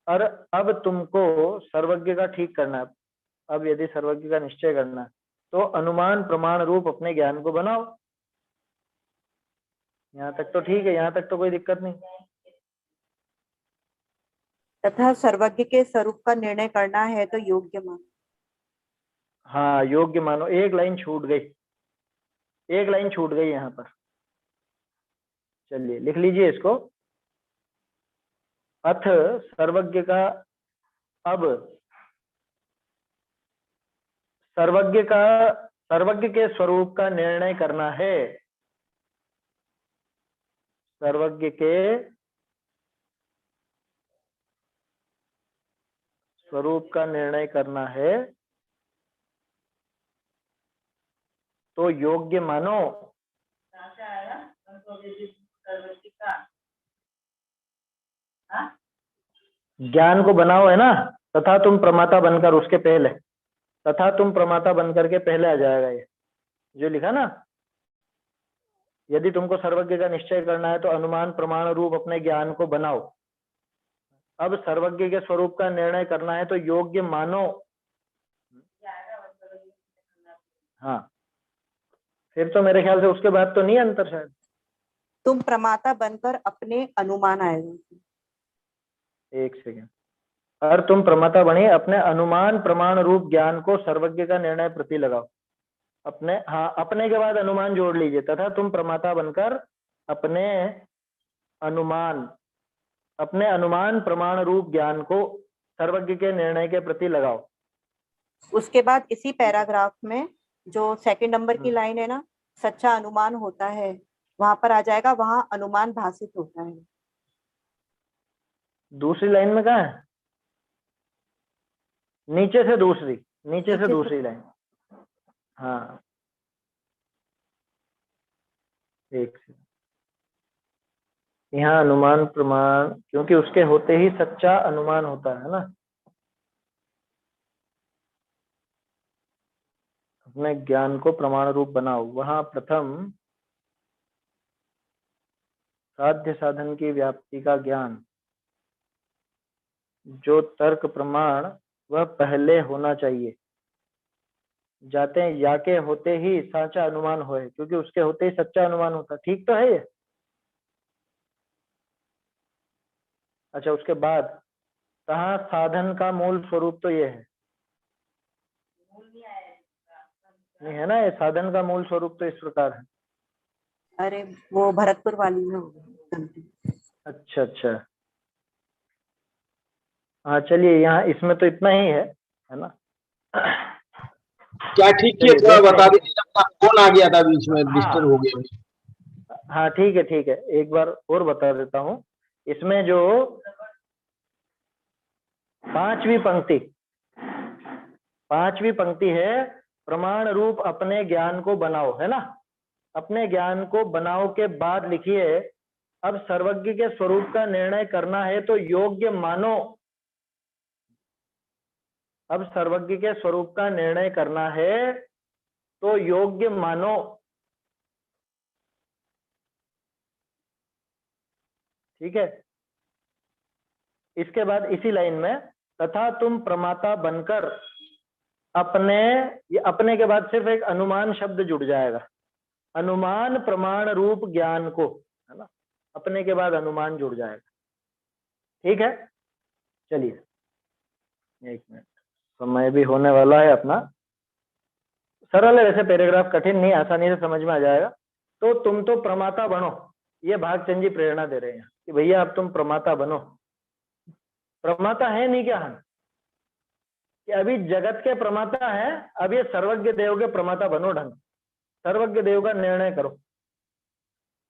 और अब तुमको सर्वज्ञ का ठीक करना है। अब यदि सर्वज्ञ का निश्चय करना है तो अनुमान प्रमाण रूप अपने ज्ञान को बनाओ। यहाँ तक तो ठीक है, यहाँ तक तो कोई दिक्कत नहीं। तथा सर्वज्ञ के स्वरूप का निर्णय करना है तो योग्य मानो। हाँ, योग्य मानो। एक लाइन छूट गई, एक लाइन छूट गई यहाँ पर। चलिए लिख लीजिए इसको। अथ सर्वज्ञ का, अब सर्वज्ञ के स्वरूप का निर्णय करना है। सर्वज्ञ के स्वरूप का निर्णय करना है तो योग्य मानो। ज्ञान को बनाओ है ना। तथा तुम प्रमाता बनकर, उसके पहले तथा तुम प्रमाता बनकर के पहले आ जाएगा ये जो लिखा ना। यदि तुमको सर्वज्ञ का निश्चय करना है तो अनुमान प्रमाण रूप अपने ज्ञान को बनाओ। अब सर्वज्ञ के स्वरूप का निर्णय करना है तो योग्य मानो। हाँ, फिर तो मेरे ख्याल से उसके बाद तो नहीं अंतर शायद। तुम प्रमाता बनकर अपने अनुमान आएगा। एक सेकेंड। और तुम प्रमाता बने अपने अनुमान प्रमाण रूप ज्ञान को सर्वज्ञ का निर्णय प्रति लगाओ। अपने, हाँ, अपने के बाद अनुमान जोड़ लीजिए, तथा तुम प्रमाता बनकर अपने अनुमान अपने अनुमान प्रमाण रूप ज्ञान को सर्वज्ञ के निर्णय के प्रति लगाओ। उसके बाद इसी पैराग्राफ में जो सेकंड नंबर की लाइन है ना, सच्चा अनुमान होता है, वहां पर आ जाएगा, वहां अनुमान भाषित होता है। दूसरी लाइन में कहाँ है? नीचे से दूसरी, नीचे से दूसरी लाइन। हाँ, एक सेकंड। यहाँ अनुमान प्रमाण, क्योंकि उसके होते ही सच्चा अनुमान होता है ना। अपने ज्ञान को प्रमाण रूप बनाओ, वहां प्रथम साध्य साधन की व्याप्ति का ज्ञान, जो तर्क प्रमाण, वह पहले होना चाहिए। जाते याके होते ही साचा अनुमान होए, क्योंकि उसके होते ही सच्चा अनुमान होता। ठीक तो है ये? अच्छा, उसके बाद कहा साधन का मूल स्वरूप तो ये है, नहीं है ना? ये साधन का मूल स्वरूप तो इस प्रकार है। अरे वो भरतपुर वाली में होगी। अच्छा अच्छा, हाँ चलिए, यहाँ इसमें तो इतना ही है ना? क्या ठीक किए, थोड़ा बता दीजिए, अपना फोन आ गया था बीच में, डिस्टर्ब हो गया। हाँ ठीक है ठीक है, एक बार और बता देता हूँ। इसमें जो पांचवी पंक्ति है, प्रमाण रूप अपने ज्ञान को बनाओ, है ना? अपने ज्ञान को बनाओ के बाद लिखिए, अब सर्वज्ञ के स्वरूप का निर्णय करना है तो योग्य मानो। अब सर्वज्ञ के स्वरूप का निर्णय करना है तो योग्य मानो। ठीक है? इसके बाद इसी लाइन में, तथा तुम प्रमाता बनकर अपने, ये अपने के बाद सिर्फ एक अनुमान शब्द जुड़ जाएगा, अनुमान प्रमाण रूप ज्ञान को, है ना? अपने के बाद अनुमान जुड़ जाएगा। ठीक है, चलिए एक मिनट, समय भी होने वाला है अपना। सरल है वैसे पैराग्राफ, कठिन नहीं, आसानी से समझ में आ जाएगा। तो तुम तो प्रमाता बनो, ये भागचंद जी प्रेरणा दे रहे हैं कि भैया अब तुम प्रमाता बनो। प्रमाता है नहीं क्या हम? कि अभी जगत के प्रमाता है, अब ये सर्वज्ञ देव के प्रमाता बनो ढंग, सर्वज्ञ देव का निर्णय करो।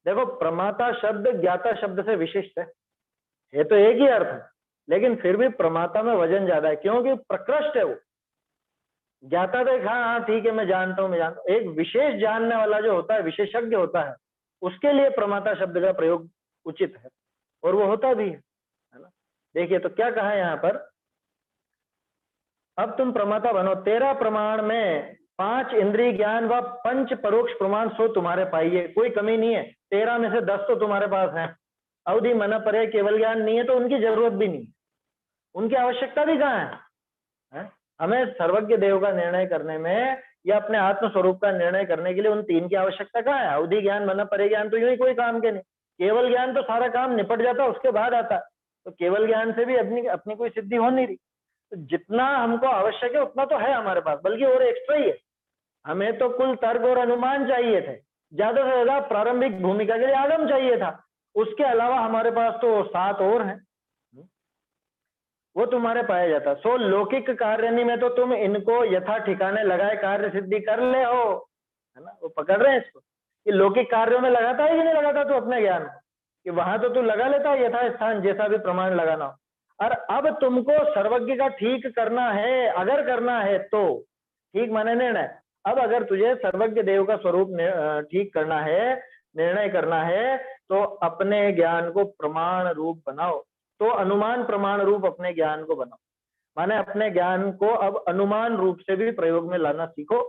देखो, प्रमाता शब्द ज्ञाता शब्द से विशिष्ट है तो एक ही अर्थ है, लेकिन फिर भी प्रमाता में वजन ज्यादा है, क्योंकि प्रकृष्ट है वो। ज्ञाता तो हाँ हाँ ठीक है, मैं जानता हूँ। एक विशेष जानने वाला जो होता है, विशेषज्ञ होता है, उसके लिए प्रमाता शब्द का प्रयोग उचित है, और वो होता भी है ना? देखिए तो क्या कहा है यहाँ पर, अब तुम प्रमाता बनो, 13 प्रमाण में 5 इंद्रिय ज्ञान व 5 परोक्ष प्रमाण सो तुम्हारे पाइए, कोई कमी नहीं है। 13 में से 10 तो तुम्हारे पास है। अवधि मन परे केवल ज्ञान नहीं है तो उनकी जरूरत भी नहीं, उनकी आवश्यकता भी कहाँ है? हमें सर्वज्ञ देव का निर्णय करने में या अपने आत्म स्वरूप का निर्णय करने के लिए उन 3 की आवश्यकता कहाँ है? अवधि ज्ञान, मन परे ज्ञान तो यूं ही कोई काम के नहीं। केवल ज्ञान तो सारा काम निपट जाता, उसके बाद आता। तो केवल ज्ञान से भी अपनी कोई सिद्धि हो नहीं रही। तो जितना हमको आवश्यक है उतना तो है हमारे पास, बल्कि और एक्स्ट्रा ही है। हमें तो कुल तर्क और अनुमान चाहिए थे, ज्यादा से ज्यादा प्रारंभिक भूमिका के लिए आगम चाहिए था, उसके अलावा हमारे पास तो 7 और हैं, वो तुम्हारे पाया जाता। सो लौकिक कार्य में तो तुम इनको यथा ठिकाने लगाए कार्य सिद्धि कर ले हो, है ना? वो पकड़ रहे हैं इसको कि लौकिक कार्यों में लगाता है कि नहीं लगाता तू अपने ज्ञान, कि वहां तो तू लगा लेता है यथा स्थान, जैसा भी प्रमाण लगाना हो। और अब तुमको सर्वज्ञ का ठीक करना है, अगर करना है तो ठीक माने निर्णय। अब अगर तुझे सर्वज्ञ देव का स्वरूप ठीक करना है, निर्णय करना है, तो अपने ज्ञान को प्रमाण रूप बनाओ। तो अनुमान प्रमाण रूप अपने ज्ञान को बनाओ, माने अपने ज्ञान को अब अनुमान रूप से भी प्रयोग में लाना सीखो,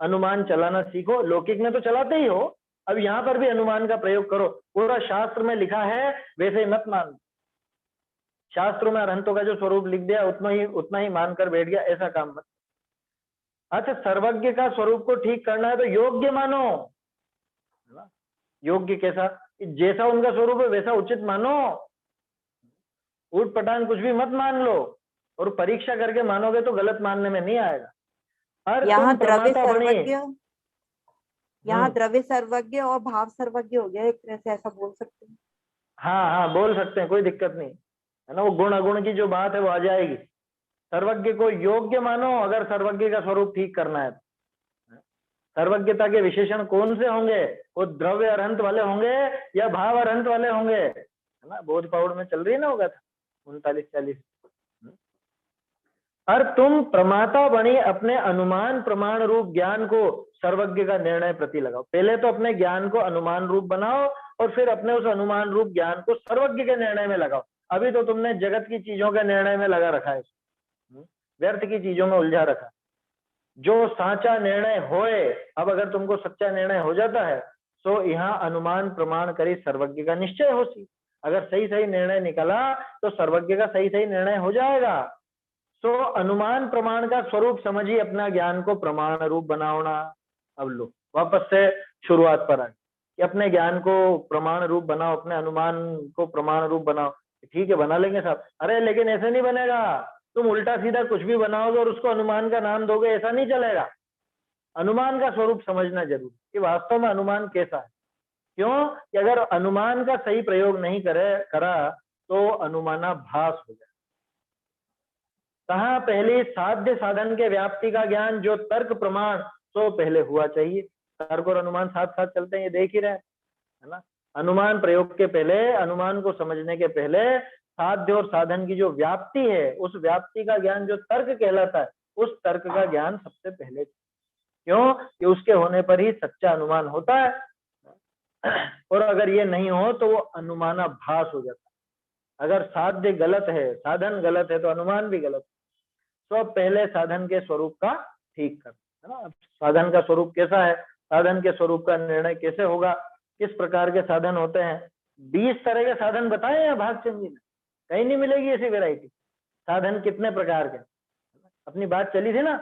अनुमान चलाना सीखो। लौकिक में तो चलाते ही हो, अब यहाँ पर भी अनुमान का प्रयोग करो। पूरा शास्त्र में लिखा है वैसे ही मत मान, शास्त्रों में अरहंतों का जो स्वरूप लिख दिया उतना ही मानकर बैठ गया, ऐसा काम मत। अच्छा, सर्वज्ञ का स्वरूप को ठीक करना है तो योग्य मानो, है ना? योग्य कैसा? कि जैसा उनका स्वरूप है वैसा उचित मानो, ऊट पटांग कुछ भी मत मान लो, और परीक्षा करके मानोगे तो गलत मानने में नहीं आएगा। और यहाँ तुम द्रव्य प्रमाता बनिए। सर्वज्ञ, यहाँ द्रव्य सर्वज्ञ और भाव सर्वज्ञ हो गया एक तरह से, ऐसा बोल सकते हैं। हाँ हाँ, बोल सकते हैं, कोई दिक्कत नहीं है ना। वो गुण अगुण की जो बात है वो आ जाएगी। सर्वज्ञ को योग्य मानो अगर सर्वज्ञ का स्वरूप ठीक करना है तो। सर्वज्ञता के विशेषण कौन से होंगे? वो द्रव्य अरहंत वाले होंगे या भाव अरहंत वाले होंगे, है ना? बोध पाउड में चल रही है ना होगा 39-40। और तुम प्रमाता बनी अपने अनुमान प्रमाण रूप ज्ञान को सर्वज्ञ का निर्णय प्रति लगाओ। पहले तो अपने ज्ञान को अनुमान रूप बनाओ और फिर अपने उस अनुमान रूप ज्ञान को सर्वज्ञ के निर्णय में लगाओ। अभी तो तुमने जगत की चीजों के निर्णय में लगा रखा है, व्यर्थ की चीजों में उलझा रखा। जो साचा निर्णय होए, अब अगर तुमको सच्चा निर्णय हो जाता है तो यहाँ अनुमान प्रमाण करी सर्वज्ञ का निश्चय हो सी। अगर सही सही निर्णय निकला तो सर्वज्ञ का सही सही निर्णय हो जाएगा। तो अनुमान प्रमाण का स्वरूप समझिए, अपना ज्ञान को प्रमाण रूप बनाओना। अब लो वापस से शुरुआत पर आए कि अपने ज्ञान को प्रमाण रूप बनाओ, अपने अनुमान को प्रमाण रूप बनाओ। ठीक है, बना लेंगे साहब। अरे लेकिन ऐसे नहीं बनेगा, तुम उल्टा सीधा कुछ भी बनाओगे और उसको अनुमान का नाम दोगे, ऐसा नहीं चलेगा। अनुमान का स्वरूप समझना जरूरी कि वास्तव में अनुमान कैसा है। क्यों कि अगर अनुमान का सही प्रयोग नहीं करा तो अनुमानाभास हो जाए। कहा पहले साध्य साधन के व्याप्ति का ज्ञान जो तर्क प्रमाण तो पहले हुआ चाहिए। तर्क और अनुमान साथ साथ चलते हैं, ये देख ही रहे है ना। अनुमान प्रयोग के पहले, अनुमान को समझने के पहले साध्य और साधन की जो व्याप्ति है, उस व्याप्ति का ज्ञान जो तर्क कहलाता है, उस तर्क का ज्ञान सबसे पहले। क्यों कि उसके होने पर ही सच्चा अनुमान होता है, और अगर ये नहीं हो तो वो अनुमानाभास हो जाता है। अगर साध्य गलत है, साधन गलत है, तो अनुमान भी गलत है। तो पहले साधन के स्वरूप का ठीक कर, है ना। साधन का स्वरूप कैसा है, साधन के स्वरूप का निर्णय कैसे होगा, किस प्रकार के साधन होते हैं। 20 तरह के साधन बताए हैं भागचंद जी ने, कहीं नहीं मिलेगी ऐसी वैरायटी। साधन कितने प्रकार के, अपनी बात चली थी ना।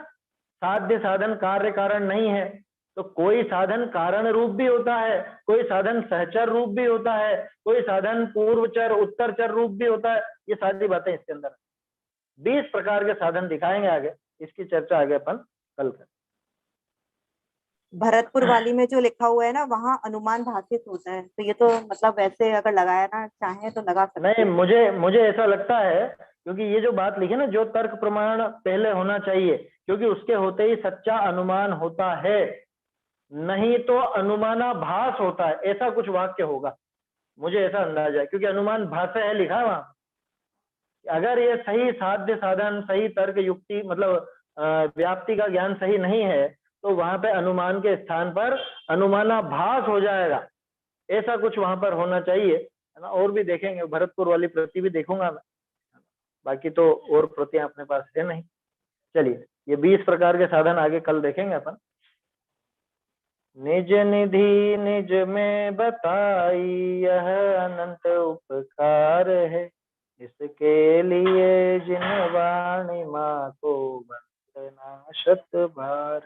साध्य साधन कार्य कारण नहीं है, तो कोई साधन कारण रूप भी होता है, कोई साधन सहचर रूप भी होता है, कोई साधन पूर्वचर उत्तरचर रूप भी होता है। ये सारी बातें इसके अंदर 20 प्रकार के साधन दिखाएंगे आगे, इसकी चर्चा आगे अपन कल करें। भरतपुर वाली में जो लिखा हुआ है ना, वहाँ अनुमान भाषित होता है, तो ये तो मतलब वैसे अगर लगाया ना चाहे तो लगा सकते नहीं, हैं। मुझे ऐसा लगता है, क्योंकि ये जो बात लिखी ना, जो तर्क प्रमाण पहले होना चाहिए, क्योंकि उसके होते ही सच्चा अनुमान होता है, नहीं तो अनुमानाभास होता है, ऐसा कुछ वाक्य होगा, मुझे ऐसा अंदाजा है। क्योंकि अनुमान भाष्य है लिखा है वहां। अगर ये सही साध्य साधन, सही तर्क युक्ति, मतलब व्याप्ति का ज्ञान सही नहीं है, तो वहां पे अनुमान के स्थान पर अनुमानाभास हो जाएगा, ऐसा कुछ वहां पर होना चाहिए, है ना। और भी देखेंगे, भरतपुर वाली प्रति भी देखूंगा मैं, बाकी तो और प्रतियां अपने पास है नहीं। चलिए, ये 20 प्रकार के साधन आगे कल देखेंगे अपन। निज निधि निज में बताई यह अनंत उपकार है, इसके लिए जिन वाणी माँ को वंदना शत बार।